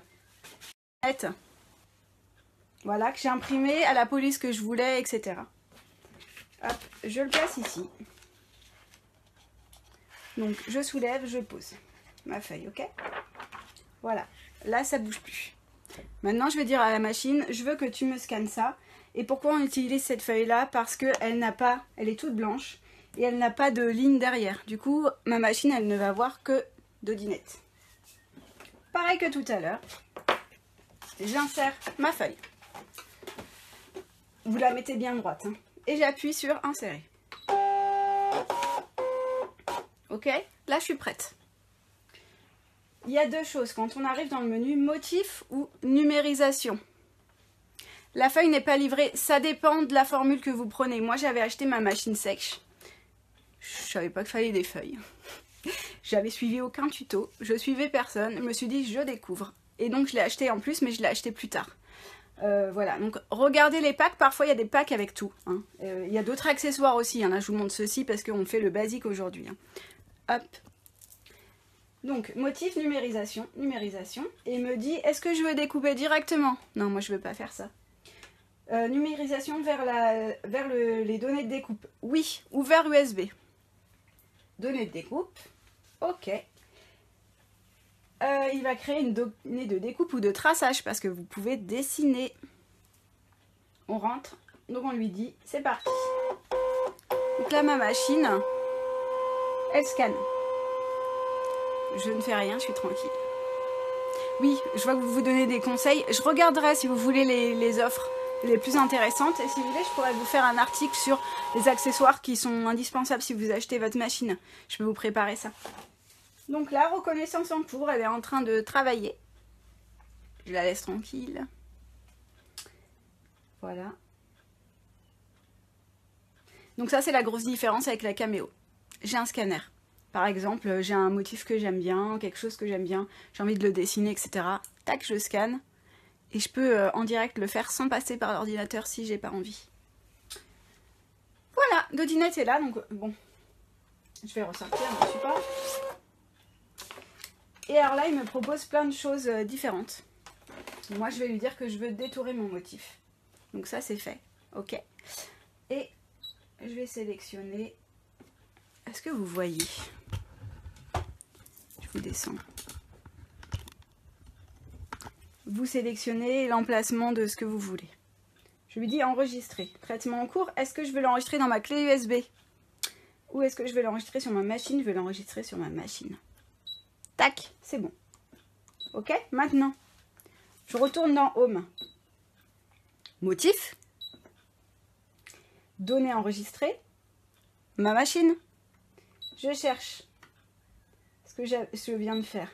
Speaker 1: voilà, que j'ai imprimé à la police que je voulais, etc. Hop, je le place ici. Donc je soulève, je pose ma feuille, ok? Voilà, là ça bouge plus. Maintenant je vais dire à la machine, je veux que tu me scannes ça. Et pourquoi on utilise cette feuille là? Parce qu'elle n'a pas, elle est toute blanche et elle n'a pas de ligne derrière. Du coup, ma machine elle ne va voir que d'odinettes. Pareil que tout à l'heure, j'insère ma feuille. Vous la mettez bien droite, hein, et j'appuie sur insérer. Ok, là je suis prête. Il y a deux choses quand on arrive dans le menu motif ou numérisation. La feuille n'est pas livrée, ça dépend de la formule que vous prenez. Moi j'avais acheté ma machine sèche. Je savais pas qu'il fallait des feuilles. J'avais suivi aucun tuto, je suivais personne, je me suis dit je découvre. Et donc je l'ai acheté en plus, mais je l'ai acheté plus tard. Voilà, donc regardez les packs, parfois il y a des packs avec tout. Hein. Il y a d'autres accessoires aussi, hein. Là je vous montre ceci parce qu'on fait le basique aujourd'hui. Hein. Hop. Donc, motif, numérisation, et il me dit, est-ce que je veux découper directement? Non, moi je veux pas faire ça. Numérisation vers les données de découpe. Oui, ou vers USB. Données de découpe. Ok. Il va créer une donnée de découpe ou de traçage parce que vous pouvez dessiner. On rentre, donc on lui dit, c'est parti. Donc là, ma machine, elle scanne. Je ne fais rien, je suis tranquille. Oui, je vois que vous vous donnez des conseils. Je regarderai si vous voulez les offres les plus intéressantes. Et si vous voulez, je pourrais vous faire un article sur les accessoires qui sont indispensables si vous achetez votre machine. Je peux vous préparer ça. Donc là, reconnaissance en cours, elle est en train de travailler. Je la laisse tranquille. Voilà. Donc ça, c'est la grosse différence avec la Cameo. J'ai un scanner. Par exemple, j'ai un motif que j'aime bien, quelque chose que j'aime bien, j'ai envie de le dessiner, etc. Tac, je scanne. Et je peux en direct le faire sans passer par l'ordinateur si j'ai pas envie. Voilà, Dodinette est là, donc bon. Je vais ressortir mon support. Et alors là, il me propose plein de choses différentes. Moi, je vais lui dire que je veux détourer mon motif. Donc ça, c'est fait. Ok. Et je vais sélectionner... Est-ce que vous voyez? Je vous descends. Vous sélectionnez l'emplacement de ce que vous voulez. Je lui dis enregistrer. Traitement en cours. Est-ce que je veux l'enregistrer dans ma clé USB? Ou est-ce que je vais l'enregistrer sur ma machine? Je vais l'enregistrer sur ma machine. Tac, c'est bon. Ok, maintenant, je retourne dans Home. Motif. Données enregistrées. Ma machine. Je cherche ce que je viens de faire.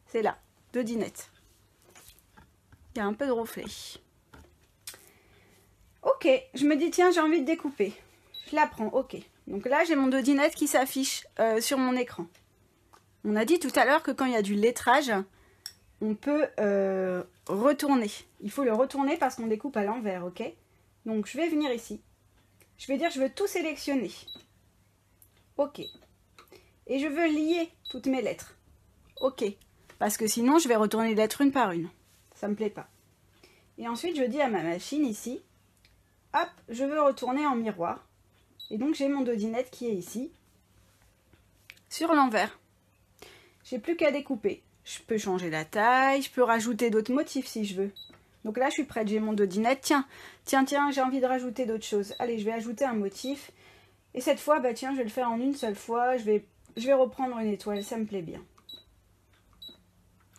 Speaker 1: C'est là, Dodinette. Il y a un peu de reflet. Ok, je me dis tiens, j'ai envie de découper. Je la prends, ok. Donc là, j'ai mon Dodinette qui s'affiche sur mon écran. On a dit tout à l'heure que quand il y a du lettrage, on peut retourner. Il faut le retourner parce qu'on découpe à l'envers, ok? Donc je vais venir ici. Je vais dire je veux tout sélectionner. Ok. Et je veux lier toutes mes lettres. Ok. Parce que sinon, je vais retourner les lettres une par une. Ça me plaît pas. Et ensuite, je dis à ma machine ici, hop, je veux retourner en miroir. Et donc, j'ai mon Dodinette qui est ici, sur l'envers. J'ai plus qu'à découper. Je peux changer la taille, je peux rajouter d'autres motifs si je veux. Donc là, je suis prête, j'ai mon Dodinette. Tiens, j'ai envie de rajouter d'autres choses. Allez, je vais ajouter un motif. Et cette fois, bah tiens, je vais le faire en une seule fois. Je vais reprendre une étoile, ça me plaît bien.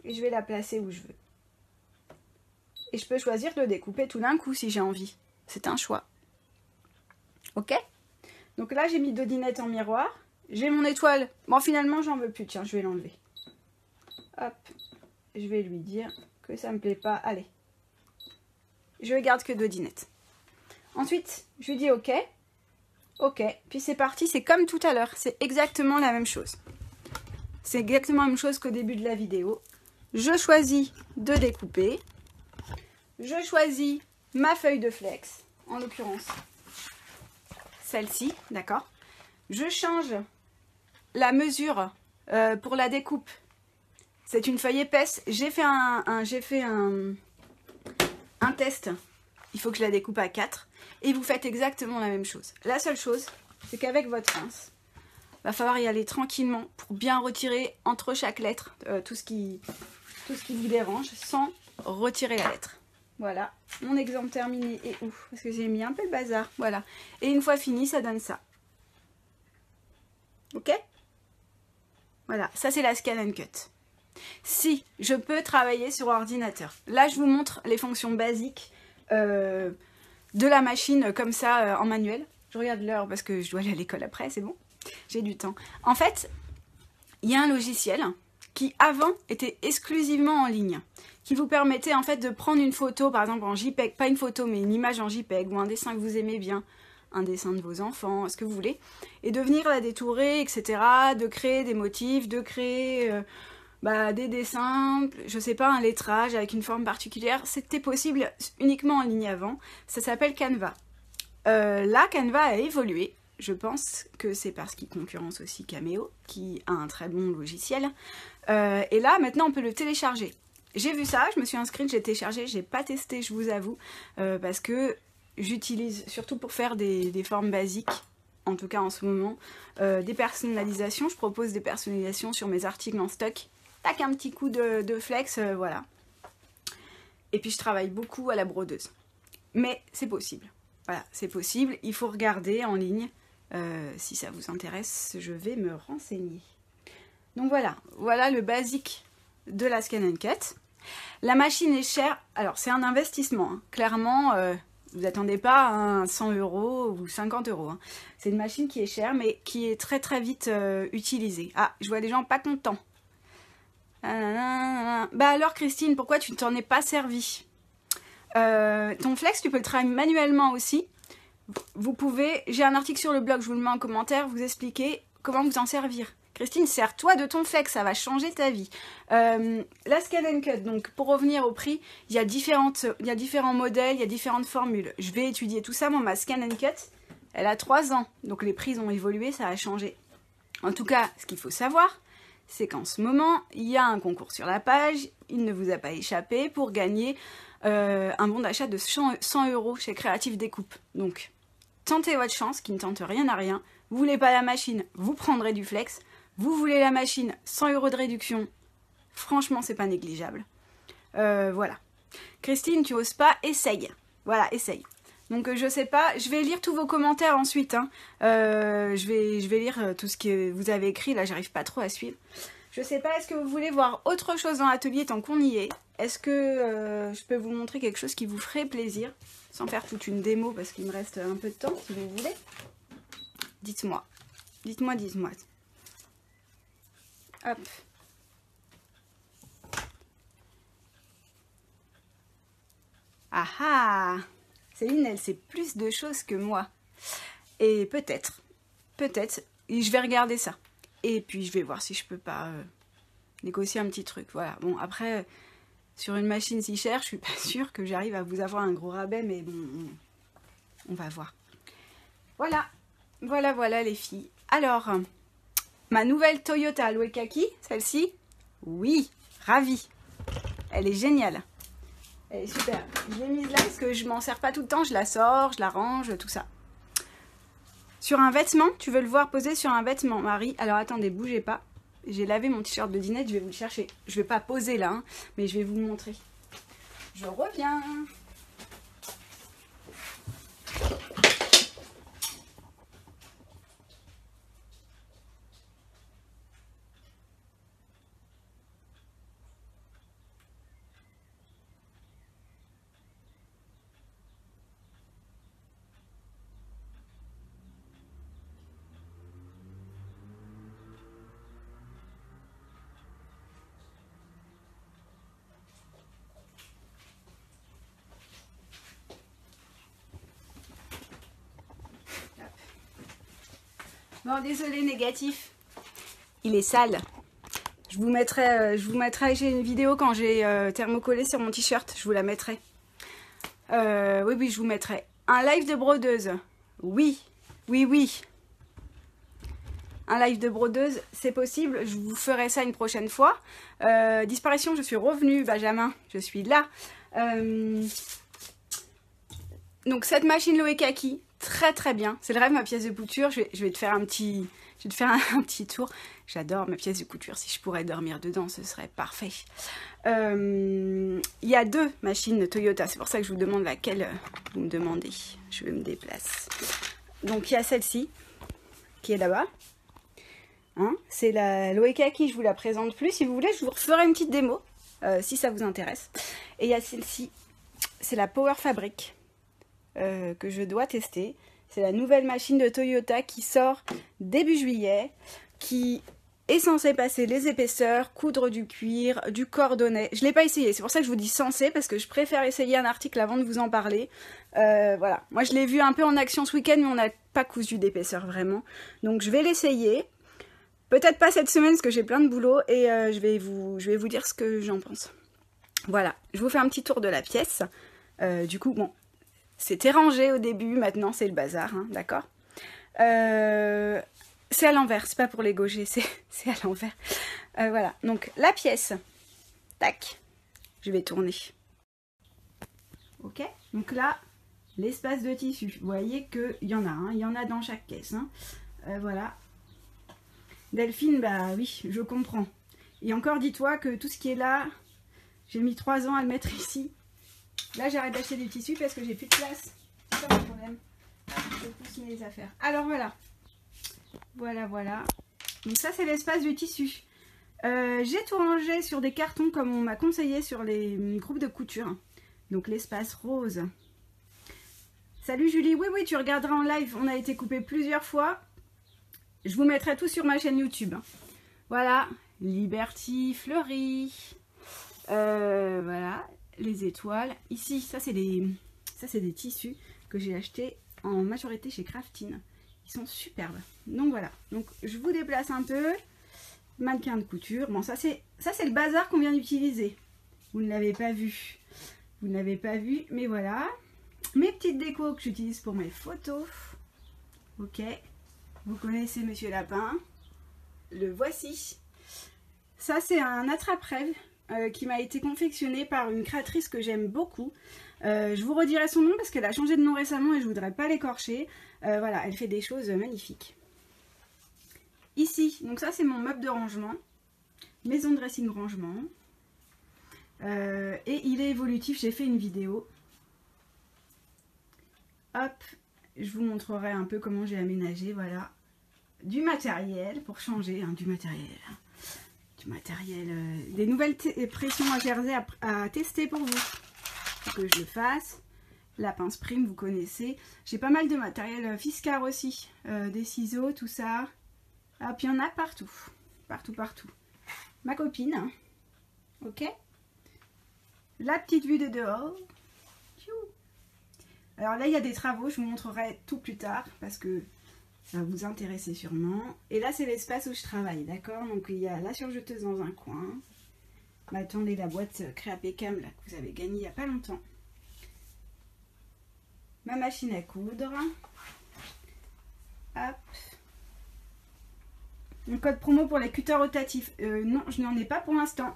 Speaker 1: Et je vais la placer où je veux. et je peux choisir de découper tout d'un coup si j'ai envie. C'est un choix. Ok? Donc là, j'ai mis 2 dinettes en miroir. J'ai mon étoile. Bon, finalement, j'en veux plus. Tiens, je vais l'enlever. Hop. Je vais lui dire que ça me plaît pas. Allez. Je garde que 2 dinettes. Ensuite, je lui dis OK. OK. Puis c'est parti. C'est comme tout à l'heure. C'est exactement la même chose. C'est exactement la même chose qu'au début de la vidéo. Je choisis de découper. Je choisis ma feuille de flex. En l'occurrence, celle-ci. D'accord? Je change la mesure pour la découpe. C'est une feuille épaisse. J'ai fait un test. Il faut que je la découpe à 4. Et vous faites exactement la même chose. La seule chose, c'est qu'avec votre pince, va falloir y aller tranquillement pour bien retirer entre chaque lettre tout ce qui vous dérange sans retirer la lettre. Voilà, mon exemple terminé est où? Parce que j'ai mis un peu le bazar. Voilà. Et une fois fini, ça donne ça. Ok? Voilà, ça c'est la scan and cut. Si je peux travailler sur ordinateur, là je vous montre les fonctions basiques de la machine comme ça en manuel. Je regarde l'heure parce que je dois aller à l'école après, c'est bon, j'ai du temps. En fait, il y a un logiciel qui avant était exclusivement en ligne, qui vous permettait en fait de prendre une photo, par exemple en JPEG, pas une photo mais une image en JPEG ou un dessin que vous aimez bien, un dessin de vos enfants, ce que vous voulez, et de venir la détourer, etc., de créer des motifs, de créer des dessins, je sais pas, un lettrage avec une forme particulière. C'était possible uniquement en ligne avant. Ça s'appelle Canva. Là, Canva a évolué. Je pense que c'est parce qu'il concurrence aussi Cameo, qui a un très bon logiciel. Et là, maintenant, on peut le télécharger. J'ai vu ça, je me suis inscrite, j'ai téléchargé, j'ai pas testé, je vous avoue, parce que j'utilise surtout pour faire des formes basiques, en tout cas en ce moment, des personnalisations. Je propose des personnalisations sur mes articles en stock. Tac, un petit coup de flex, voilà. Et puis je travaille beaucoup à la brodeuse. Mais c'est possible. Voilà, c'est possible. Il faut regarder en ligne. Si ça vous intéresse, je vais me renseigner. Donc voilà, voilà le basique de la scan and cut. La machine est chère. Alors c'est un investissement. Hein. Clairement, vous n'attendez pas à 100 € ou 50 €. Hein. C'est une machine qui est chère, mais qui est très très vite utilisée. Ah, je vois des gens pas contents. Bah alors Christine, pourquoi tu ne t'en es pas servi? Ton flex, tu peux le travailler manuellement aussi. Vous pouvez, j'ai un article sur le blog, je vous le mets en commentaire, vous expliquer comment vous en servir. Christine, sers-toi de ton flex, ça va changer ta vie. La scan and cut, donc pour revenir au prix, il y a différents modèles, il y a différentes formules. Je vais étudier tout ça. Moi, ma scan and cut, elle a 3 ans, donc les prix ont évolué, ça a changé. En tout cas, ce qu'il faut savoir, c'est qu'en ce moment, il y a un concours sur la page, il ne vous a pas échappé, pour gagner un bon d'achat de 100 € chez Créative Découpe. Donc, tentez votre chance, qui ne tente rien à rien. Vous voulez pas la machine, vous prendrez du flex. Vous voulez la machine, 100 € de réduction. Franchement, c'est pas négligeable. Voilà. Christine, tu oses pas, essaye. Voilà, essaye. Donc je sais pas, je vais lire tous vos commentaires ensuite. Hein. Je vais lire tout ce que vous avez écrit. Là, j'arrive pas trop à suivre. Je sais pas, est-ce que vous voulez voir autre chose dans l'atelier tant qu'on y est? Est-ce que je peux vous montrer quelque chose qui vous ferait plaisir? Sans faire toute une démo parce qu'il me reste un peu de temps si vous voulez. Dites-moi. Dites-moi. Hop. Ah ah! Céline, elle sait plus de choses que moi. Et peut-être, je vais regarder ça. Et puis je vais voir si je peux pas négocier un petit truc. Voilà. Bon, après, sur une machine si chère, je suis pas sûre que j'arrive à vous avoir un gros rabais, mais bon, on va voir. Voilà. Voilà les filles. Alors, ma nouvelle Toyota Aloe Kaki, celle-ci, oui, ravie. Elle est géniale. Elle est super. Je l'ai mise là parce que je m'en sers pas tout le temps. Je la sors, je la range, tout ça. Sur un vêtement, tu veux le voir poser sur un vêtement, Marie. Alors attendez, bougez pas. J'ai lavé mon t-shirt de dinette, je vais vous le chercher. Je vais pas poser là, hein, mais je vais vous le montrer. Je reviens. Bon, désolé, négatif. Il est sale. Je vous mettrai j'ai une vidéo quand j'ai thermocollé sur mon t-shirt. Je vous la mettrai. Oui, je vous mettrai. Un live de brodeuse. Oui. Un live de brodeuse, c'est possible. Je vous ferai ça une prochaine fois. Disparition, je suis revenue, Benjamin. Je suis là. Donc, cette machine Loe Kaki, très bien. C'est le rêve, ma pièce de couture. Je vais te faire un petit tour. J'adore ma pièce de couture. Si je pourrais dormir dedans, ce serait parfait. Il y a 2 machines Toyota. C'est pour ça que je vous demande laquelle vous me demandez. Je me déplace. Donc, il y a celle-ci qui est là-bas. Hein, c'est la Loe Kaki, je vous la présente plus. Si vous voulez, je vous referai une petite démo, si ça vous intéresse. Et il y a celle-ci, c'est la Power Fabric, que je dois tester. C'est la nouvelle machine de Toyota qui sort début juillet, qui est censée passer les épaisseurs, coudre du cuir, du cordonnet. Je ne l'ai pas essayé, c'est pour ça que je vous dis censé, parce que je préfère essayer un article avant de vous en parler. Voilà, moi je l'ai vu un peu en action ce week-end, mais on n'a pas cousu d'épaisseur vraiment. Donc je vais l'essayer. Peut-être pas cette semaine parce que j'ai plein de boulot et je vais vous dire ce que j'en pense. Voilà, je vous fais un petit tour de la pièce. Du coup, bon, c'était rangé au début, maintenant c'est le bazar, hein, d'accord. C'est à l'envers, c'est pas pour les gaucher, c'est à l'envers. Voilà, donc la pièce, tac, je vais tourner. Ok, donc là, l'espace de tissu, vous voyez qu'il y en a, hein, il y en a dans chaque caisse. Hein. Voilà. Delphine, bah oui, je comprends. Et encore, dis-toi que tout ce qui est là, j'ai mis 3 ans à le mettre ici. Là, j'arrête d'acheter du tissu parce que j'ai plus de place. C'est pas mon problème. Je pousse mes affaires. Alors voilà. Voilà. Donc ça, c'est l'espace du tissu. J'ai tout rangé sur des cartons comme on m'a conseillé sur les groupes de couture. Donc l'espace rose. Salut Julie, oui, tu regarderas en live. On a été coupé plusieurs fois. Je vous mettrai tout sur ma chaîne YouTube. Voilà, Liberty Fleury. Voilà, les étoiles. Ici, ça c'est des tissus que j'ai achetés en majorité chez Craftine. Ils sont superbes. Donc voilà, donc je vous déplace un peu. Mannequin de couture. Bon, ça c'est le bazar qu'on vient d'utiliser. Vous ne l'avez pas vu. Vous ne l'avez pas vu, mais voilà. Mes petites décos que j'utilise pour mes photos. Ok. Vous connaissez Monsieur Lapin, le voici. Ça, c'est un attrape-rêve qui m'a été confectionné par une créatrice que j'aime beaucoup. Je vous redirai son nom parce qu'elle a changé de nom récemment et je ne voudrais pas l'écorcher. Voilà, elle fait des choses magnifiques. Ici, donc ça, c'est mon meuble de rangement. Maison de dressing rangement. Et il est évolutif, j'ai fait une vidéo. Hop, je vous montrerai un peu comment j'ai aménagé, voilà. Du matériel pour changer, hein, du matériel, des nouvelles pressions à jersey à tester pour vous. Faut que je le fasse. La pince prime, vous connaissez. J'ai pas mal de matériel Fiscar aussi, des ciseaux, tout ça. Ah, puis il y en a partout, partout. Ma copine, hein. Ok. La petite vue de dehors. Alors là, il y a des travaux, je vous montrerai tout plus tard parce que ça va vous intéresser sûrement. Et là, c'est l'espace où je travaille, d'accord? Donc, il y a la surjeteuse dans un coin. Bah, attendez, la boîte Créapécam là, que vous avez gagnée il n'y a pas longtemps. Ma machine à coudre. Hop. Un code promo pour les cutters rotatifs. Non, je n'en ai pas pour l'instant.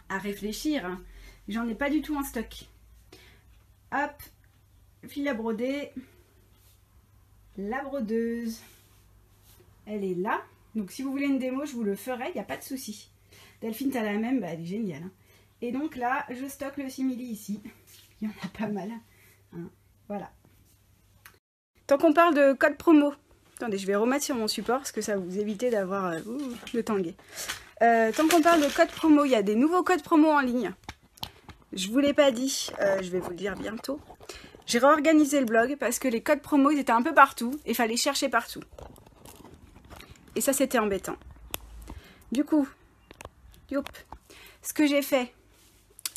Speaker 1: À réfléchir. Hein. J'en ai pas du tout en stock. Hop. Fil à broder. La brodeuse. Elle est là. Donc si vous voulez une démo, je vous le ferai. Il n'y a pas de souci. Delphine, t'as la même. Bah, elle est géniale. Hein. Et donc là, je stocke le simili ici. Il y en a pas mal. Hein. Voilà. Tant qu'on parle de code promo. Attendez, je vais remettre sur mon support parce que ça va vous éviter d'avoir le tanguay. Tant qu'on parle de code promo, il y a des nouveaux codes promo en ligne. Je vous l'ai pas dit, je vais vous le dire bientôt. J'ai réorganisé le blog parce que les codes promo ils étaient un peu partout et il fallait chercher partout. Et ça c'était embêtant. Du coup, ce que j'ai fait,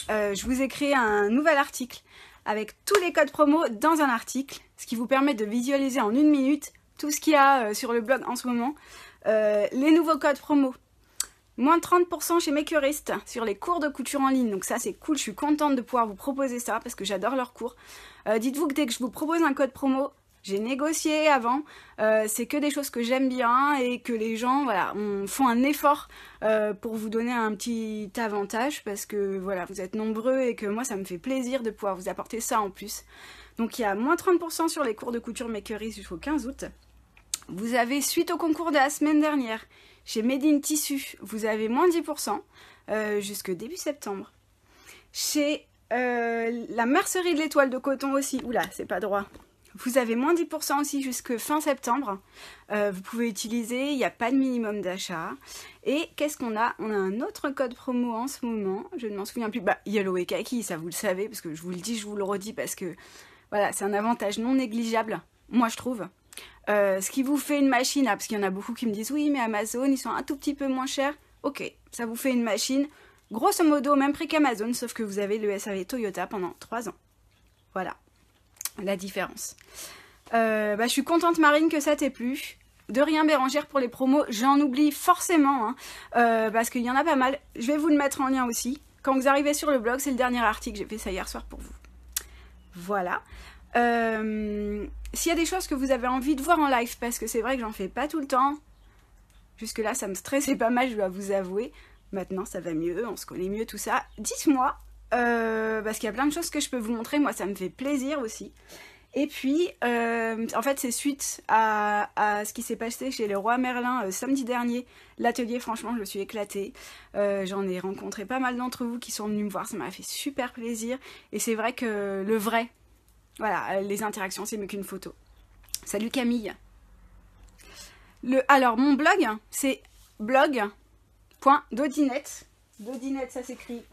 Speaker 1: je vous ai créé un nouvel article avec tous les codes promo dans un article, ce qui vous permet de visualiser en 1 minute tout ce qu'il y a sur le blog en ce moment. Les nouveaux codes promo. Moins de 30% chez Makerist sur les cours de couture en ligne. Donc ça c'est cool, je suis contente de pouvoir vous proposer ça parce que j'adore leurs cours. Dites-vous que dès que je vous propose un code promo, j'ai négocié avant, c'est que des choses que j'aime bien et que les gens voilà, font un effort pour vous donner un petit avantage parce que voilà, vous êtes nombreux et que moi ça me fait plaisir de pouvoir vous apporter ça en plus. Donc il y a moins 30% sur les cours de couture Makerist jusqu'au 15 août. Vous avez, suite au concours de la semaine dernière, chez Made in Tissu, vous avez moins 10% jusque début septembre. Chez la mercerie de l'étoile de coton aussi, oula, c'est pas droit. Vous avez moins 10% aussi jusque fin septembre. Vous pouvez utiliser, il n'y a pas de minimum d'achat. Et qu'est-ce qu'on a? On a un autre code promo en ce moment, je ne m'en souviens plus. Bah, Yellow et Kaki, ça vous le savez, parce que je vous le dis, je vous le redis, parce que voilà, c'est un avantage non négligeable, moi je trouve. Ce qui vous fait une machine, parce qu'il y en a beaucoup qui me disent oui mais Amazon ils sont un tout petit peu moins chers. Ok, ça vous fait une machine grosso modo au même prix qu'Amazon, sauf que vous avez le SAV Toyota pendant 3 ans. Voilà la différence. Je suis contente Marine que ça t'ait plu. De rien Bérangère pour les promos, j'en oublie forcément hein, parce qu'il y en a pas mal. Je vais vous le mettre en lien aussi. Quand vous arrivez sur le blog, c'est le dernier article, j'ai fait ça hier soir pour vous. Voilà. S'il y a des choses que vous avez envie de voir en live, parce que c'est vrai que j'en fais pas tout le temps, jusque là ça me stressait pas mal, je dois vous avouer, maintenant ça va mieux, on se connaît mieux tout ça, dites-moi, parce qu'il y a plein de choses que je peux vous montrer, moi ça me fait plaisir aussi. Et puis, en fait c'est suite à ce qui s'est passé chez le Roi Merlin samedi dernier, l'atelier franchement je me suis éclatée, j'en ai rencontré pas mal d'entre vous qui sont venus me voir, ça m'a fait super plaisir, et c'est vrai que le vrai, voilà, les interactions, c'est mieux qu'une photo. Salut Camille. Alors, mon blog, c'est blog.dodinette. Dodinette, ça s'écrit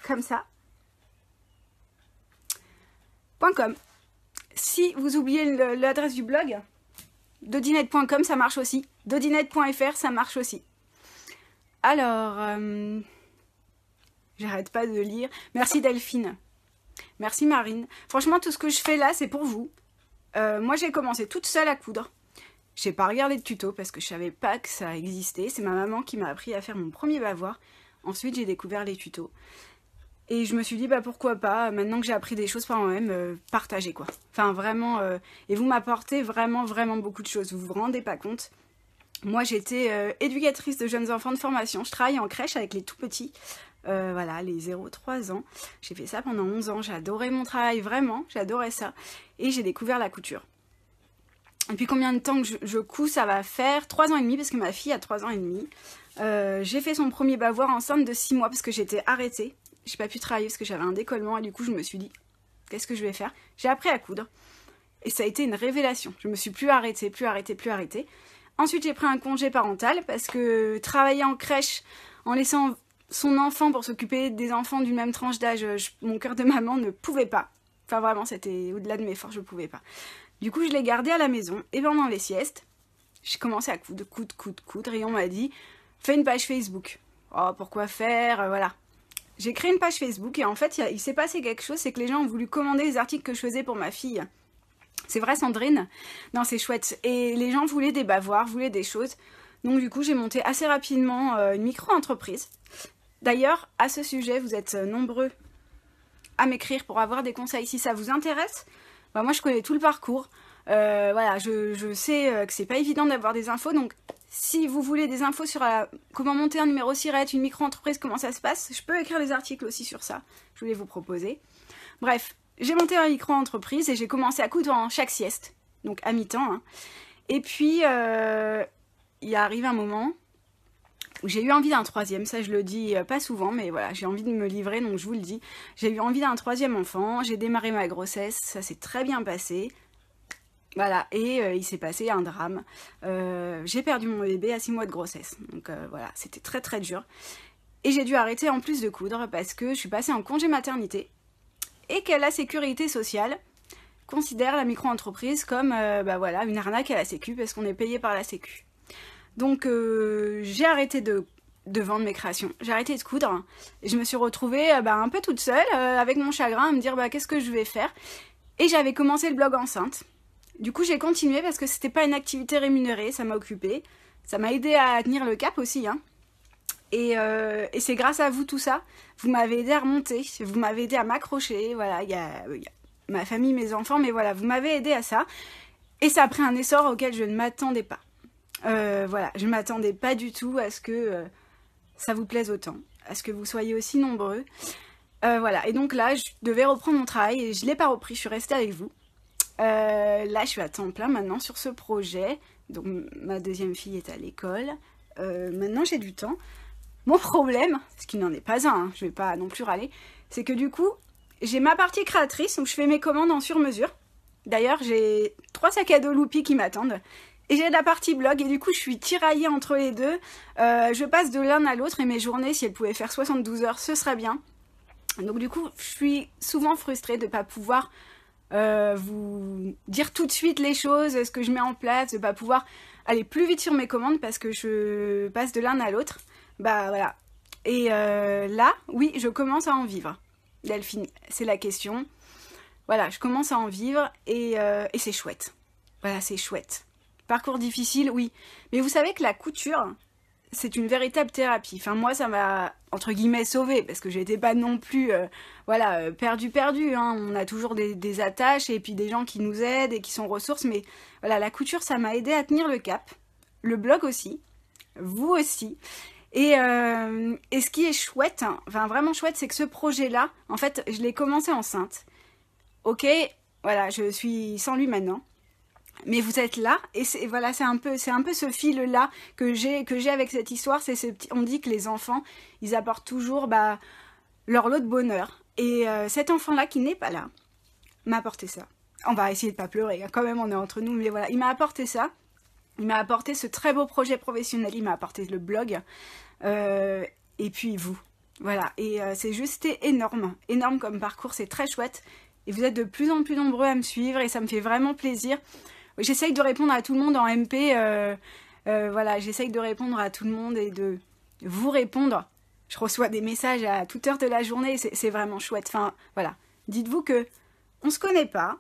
Speaker 1: comme ça. .com. Si vous oubliez l'adresse du blog, dodinette.com, ça marche aussi. Dodinette.fr, ça marche aussi. Alors, j'arrête pas de lire. Merci Delphine. Merci Marine. Franchement, tout ce que je fais là, c'est pour vous. Moi, j'ai commencé toute seule à coudre. J'ai pas regardé de tuto parce que je savais pas que ça existait. C'est ma maman qui m'a appris à faire mon premier bavoir. Ensuite, j'ai découvert les tutos. Et je me suis dit, bah pourquoi pas, maintenant que j'ai appris des choses par moi-même, partager quoi. Enfin, vraiment, et vous m'apportez vraiment, vraiment beaucoup de choses. Vous vous rendez pas compte. Moi, j'étais éducatrice de jeunes enfants de formation. Je travaille en crèche avec les tout petits. Voilà, les 0-3 ans. J'ai fait ça pendant 11 ans. J'adorais mon travail, vraiment. J'adorais ça. Et j'ai découvert la couture. Et puis combien de temps que je couds, ça va faire 3 ans et demi, parce que ma fille a 3 ans et demi. J'ai fait son premier bavoir enceinte de 6 mois, parce que j'étais arrêtée. J'ai pas pu travailler parce que j'avais un décollement. Et du coup, je me suis dit, qu'est-ce que je vais faire? J'ai appris à coudre. Et ça a été une révélation. Je me suis plus arrêtée. Ensuite, j'ai pris un congé parental, parce que travailler en crèche, en laissant son enfant pour s'occuper des enfants d'une même tranche d'âge, mon cœur de maman ne pouvait pas. Enfin vraiment, c'était au-delà de mes forces, je pouvais pas. Du coup, je l'ai gardé à la maison et pendant les siestes, j'ai commencé à coudre et on m'a dit, fais une page Facebook. Oh, pourquoi faire, voilà. J'ai créé une page Facebook et en fait, il s'est passé quelque chose, c'est que les gens ont voulu commander les articles que je faisais pour ma fille. C'est vrai, Sandrine? Non, c'est chouette. Et les gens voulaient des bavoirs, voulaient des choses. Donc du coup, j'ai monté assez rapidement une micro-entreprise. D'ailleurs, à ce sujet, vous êtes nombreux à m'écrire pour avoir des conseils. Si ça vous intéresse, bah moi je connais tout le parcours. Voilà, je sais que c'est pas évident d'avoir des infos. Donc, si vous voulez des infos sur comment monter un numéro SIRET, une micro-entreprise, comment ça se passe, je peux écrire des articles aussi sur ça. Je voulais vous proposer. Bref, j'ai monté une micro-entreprise et j'ai commencé à coudre en chaque sieste. Donc à mi-temps. Hein. Et puis, il est arrivé un moment où j'ai eu envie d'un troisième, ça je le dis pas souvent, mais voilà, j'ai envie de me livrer, donc je vous le dis. J'ai eu envie d'un troisième enfant, j'ai démarré ma grossesse, ça s'est très bien passé. Voilà, et il s'est passé un drame. J'ai perdu mon bébé à 6 mois de grossesse, donc voilà, c'était très très dur. Et j'ai dû arrêter en plus de coudre parce que je suis passée en congé maternité et que la sécurité sociale considère la micro-entreprise comme bah voilà, une arnaque à la sécu parce qu'on est payé par la sécu. Donc j'ai arrêté de vendre mes créations, j'ai arrêté de coudre et je me suis retrouvée un peu toute seule avec mon chagrin à me dire qu'est-ce que je vais faire. Et j'avais commencé le blog enceinte Du coup, j'ai continué parce que c'était pas une activité rémunérée, ça m'a occupée. Ça m'a aidé à tenir le cap aussi, hein. Et c'est grâce à vous tout ça. Vous m'avez aidé à remonter, vous m'avez aidé à m'accrocher. Voilà, il y a ma famille, mes enfants, mais voilà, vous m'avez aidé à ça. Et ça a pris un essor auquel je ne m'attendais pas. Voilà, je ne m'attendais pas du tout à ce que ça vous plaise autant, à ce que vous soyez aussi nombreux. Voilà, et donc là, je devais reprendre mon travail et je ne l'ai pas repris, je suis restée avec vous. Là, je suis à temps plein maintenant sur ce projet. Donc, ma deuxième fille est à l'école. Maintenant, j'ai du temps. Mon problème, ce qui n'en est pas un, hein, je vais pas non plus râler, c'est que du coup, j'ai ma partie créatrice, où je fais mes commandes en sur-mesure. D'ailleurs, j'ai 3 sacs à dos Loopy qui m'attendent. Et j'ai la partie blog, et du coup, je suis tiraillée entre les deux. Je passe de l'un à l'autre, et mes journées, si elles pouvaient faire 72 heures, ce serait bien. Donc du coup, je suis souvent frustrée de ne pas pouvoir vous dire tout de suite les choses, ce que je mets en place, de ne pas pouvoir aller plus vite sur mes commandes, parce que je passe de l'un à l'autre. Bah voilà. Et là, oui, je commence à en vivre. Delphine, c'est la question. Voilà, je commence à en vivre et c'est chouette. Voilà, c'est chouette. Parcours difficile, oui. Mais vous savez que la couture, c'est une véritable thérapie. Enfin, moi, ça m'a, entre guillemets, sauvée, parce que j'étais pas non plus, perdu, hein. On a toujours des attaches et puis des gens qui nous aident et qui sont ressources. Mais voilà, la couture, ça m'a aidé à tenir le cap. Le blog aussi. Vous aussi. Et ce qui est chouette, hein, enfin vraiment chouette, c'est que ce projet-là, en fait, je l'ai commencé enceinte. Ok, voilà, je suis sans lui maintenant. Mais vous êtes là, et voilà, c'est un peu ce fil-là que j'ai avec cette histoire. C'est ce petit, on dit que les enfants, ils apportent toujours leur lot de bonheur. Et cet enfant-là, qui n'est pas là, m'a apporté ça. On va essayer de pas pleurer, hein, quand même, on est entre nous, mais voilà, il m'a apporté ça. Il m'a apporté ce très beau projet professionnel, il m'a apporté le blog, et puis vous. Voilà, et c'est juste énorme comme parcours, c'est très chouette. Et vous êtes de plus en plus nombreux à me suivre, et ça me fait vraiment plaisir. J'essaye de répondre à tout le monde en MP, voilà, j'essaye de répondre à tout le monde et de vous répondre. Je reçois des messages à toute heure de la journée, c'est vraiment chouette. Enfin, voilà, dites-vous que on se connaît pas,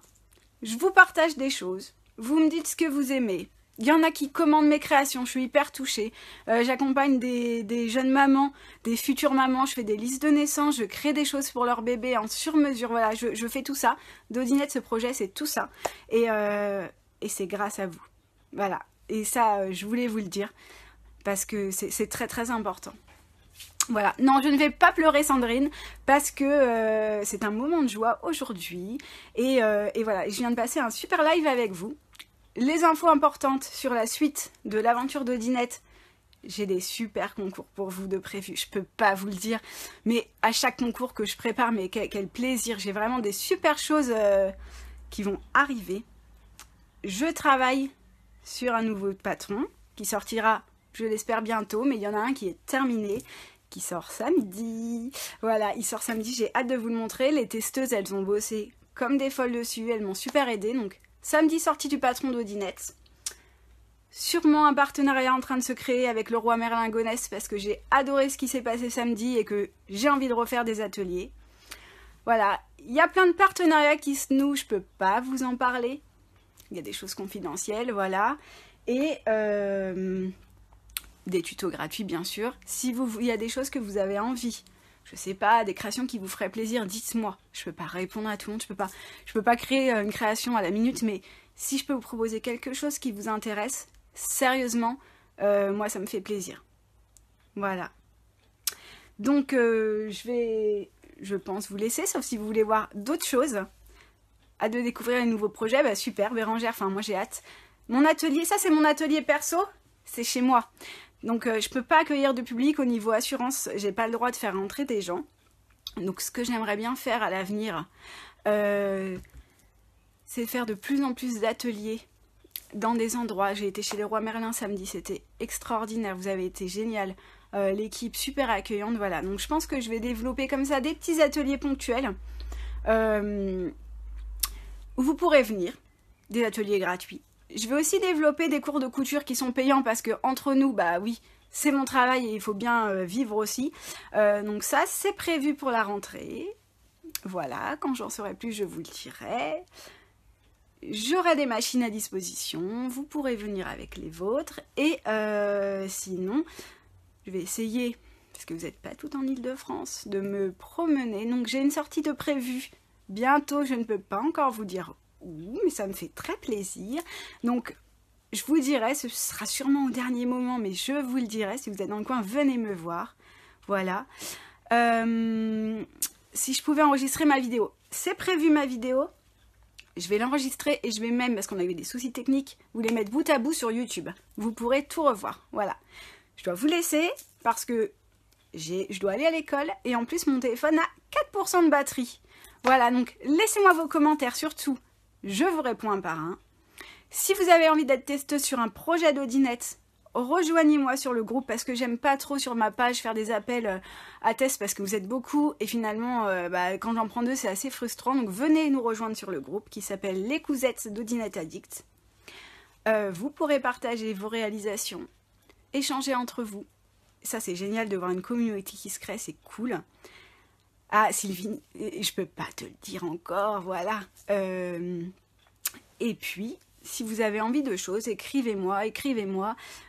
Speaker 1: je vous partage des choses, vous me dites ce que vous aimez. Il y en a qui commandent mes créations, je suis hyper touchée. J'accompagne des jeunes mamans, des futures mamans, je fais des listes de naissance, je crée des choses pour leur bébé en sur-mesure. Voilà, je fais tout ça. Dodinette, ce projet, c'est tout ça. Et c'est grâce à vous. Voilà. Et ça, je voulais vous le dire, parce que c'est très très important. Voilà. Non, je ne vais pas pleurer, Sandrine, parce que c'est un moment de joie aujourd'hui. Et voilà, je viens de passer un super live avec vous. Les infos importantes sur la suite de l'aventure d'Odinette, j'ai des super concours pour vous de prévus, je peux pas vous le dire, mais à chaque concours que je prépare, mais quel plaisir, j'ai vraiment des super choses qui vont arriver. Je travaille sur un nouveau patron qui sortira, je l'espère bientôt, mais il y en a un qui est terminé, qui sort samedi. Voilà, il sort samedi, j'ai hâte de vous le montrer. Les testeuses, elles ont bossé comme des folles dessus, elles m'ont super aidé, donc samedi, sortie du patron d'Odinette. Sûrement un partenariat en train de se créer avec le roi Merlin Gonesse parce que j'ai adoré ce qui s'est passé samedi et que j'ai envie de refaire des ateliers. Voilà, il y a plein de partenariats qui se nouent, je peux pas vous en parler. Il y a des choses confidentielles, voilà. Et des tutos gratuits, bien sûr. Si il y a des choses que vous avez envie, je sais pas, des créations qui vous feraient plaisir, dites-moi. Je peux pas répondre à tout le monde, je peux pas créer une création à la minute, mais si je peux vous proposer quelque chose qui vous intéresse, sérieusement, moi ça me fait plaisir. Voilà. Donc je pense vous laisser, sauf si vous voulez voir d'autres choses. Hâte de découvrir les nouveaux projets, bah super, Bérangère, enfin moi j'ai hâte. Mon atelier, ça c'est mon atelier perso, c'est chez moi. Donc je peux pas accueillir de public au niveau assurance, j'ai pas le droit de faire rentrer des gens. Donc ce que j'aimerais bien faire à l'avenir, c'est faire de plus en plus d'ateliers dans des endroits. J'ai été chez les Rois Merlin samedi, c'était extraordinaire, vous avez été génial. L'équipe super accueillante, voilà. Donc je pense que je vais développer comme ça des petits ateliers ponctuels où vous pourrez venir, des ateliers gratuits. Je vais aussi développer des cours de couture qui sont payants parce que entre nous, bah oui, c'est mon travail et il faut bien vivre aussi. Donc ça, c'est prévu pour la rentrée. Voilà, quand j'en saurai plus, je vous le dirai. j'aurai des machines à disposition, vous pourrez venir avec les vôtres, et sinon, je vais essayer, parce que vous n'êtes pas tout en Île-de-France, de me promener. Donc j'ai une sortie de prévue bientôt, je ne peux pas encore vous dire où, mais ça me fait très plaisir. Donc je vous dirai, ce sera sûrement au dernier moment, mais je vous le dirai, si vous êtes dans le coin, venez me voir. Voilà. Si je pouvais enregistrer ma vidéo, c'est prévu ma vidéo. Je vais l'enregistrer et je vais même, parce qu'on a eu des soucis techniques, vous les mettre bout à bout sur YouTube. Vous pourrez tout revoir. Voilà. Je dois vous laisser parce que je dois aller à l'école et en plus mon téléphone a 4% de batterie. Voilà, donc laissez-moi vos commentaires surtout. Je vous réponds un par un. Si vous avez envie d'être testeuse sur un projet d'Audinette, rejoignez-moi sur le groupe parce que j'aime pas trop sur ma page faire des appels à test parce que vous êtes beaucoup et finalement quand j'en prends deux c'est assez frustrant. Donc venez nous rejoindre sur le groupe qui s'appelle Les Cousettes d'Audinette Addict. Vous pourrez partager vos réalisations, échanger entre vous. Ça c'est génial de voir une communauté qui se crée, c'est cool. Ah Sylvie, je peux pas te le dire encore, voilà. Et puis, si vous avez envie de choses, écrivez-moi.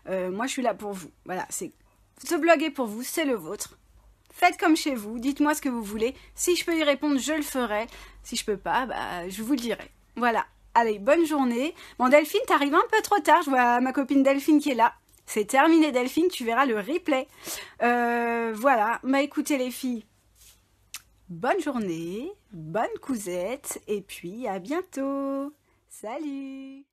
Speaker 1: Moi, je suis là pour vous. Voilà, ce blog est pour vous, c'est le vôtre. Faites comme chez vous, dites-moi ce que vous voulez. Si je peux y répondre, je le ferai. Si je peux pas, je vous le dirai. Voilà, allez, bonne journée. Bon, Delphine, t'arrives un peu trop tard. Je vois ma copine Delphine qui est là. C'est terminé, Delphine, tu verras le replay. Voilà, écoutez les filles. Bonne journée, bonne cousette, et puis à bientôt. Salut!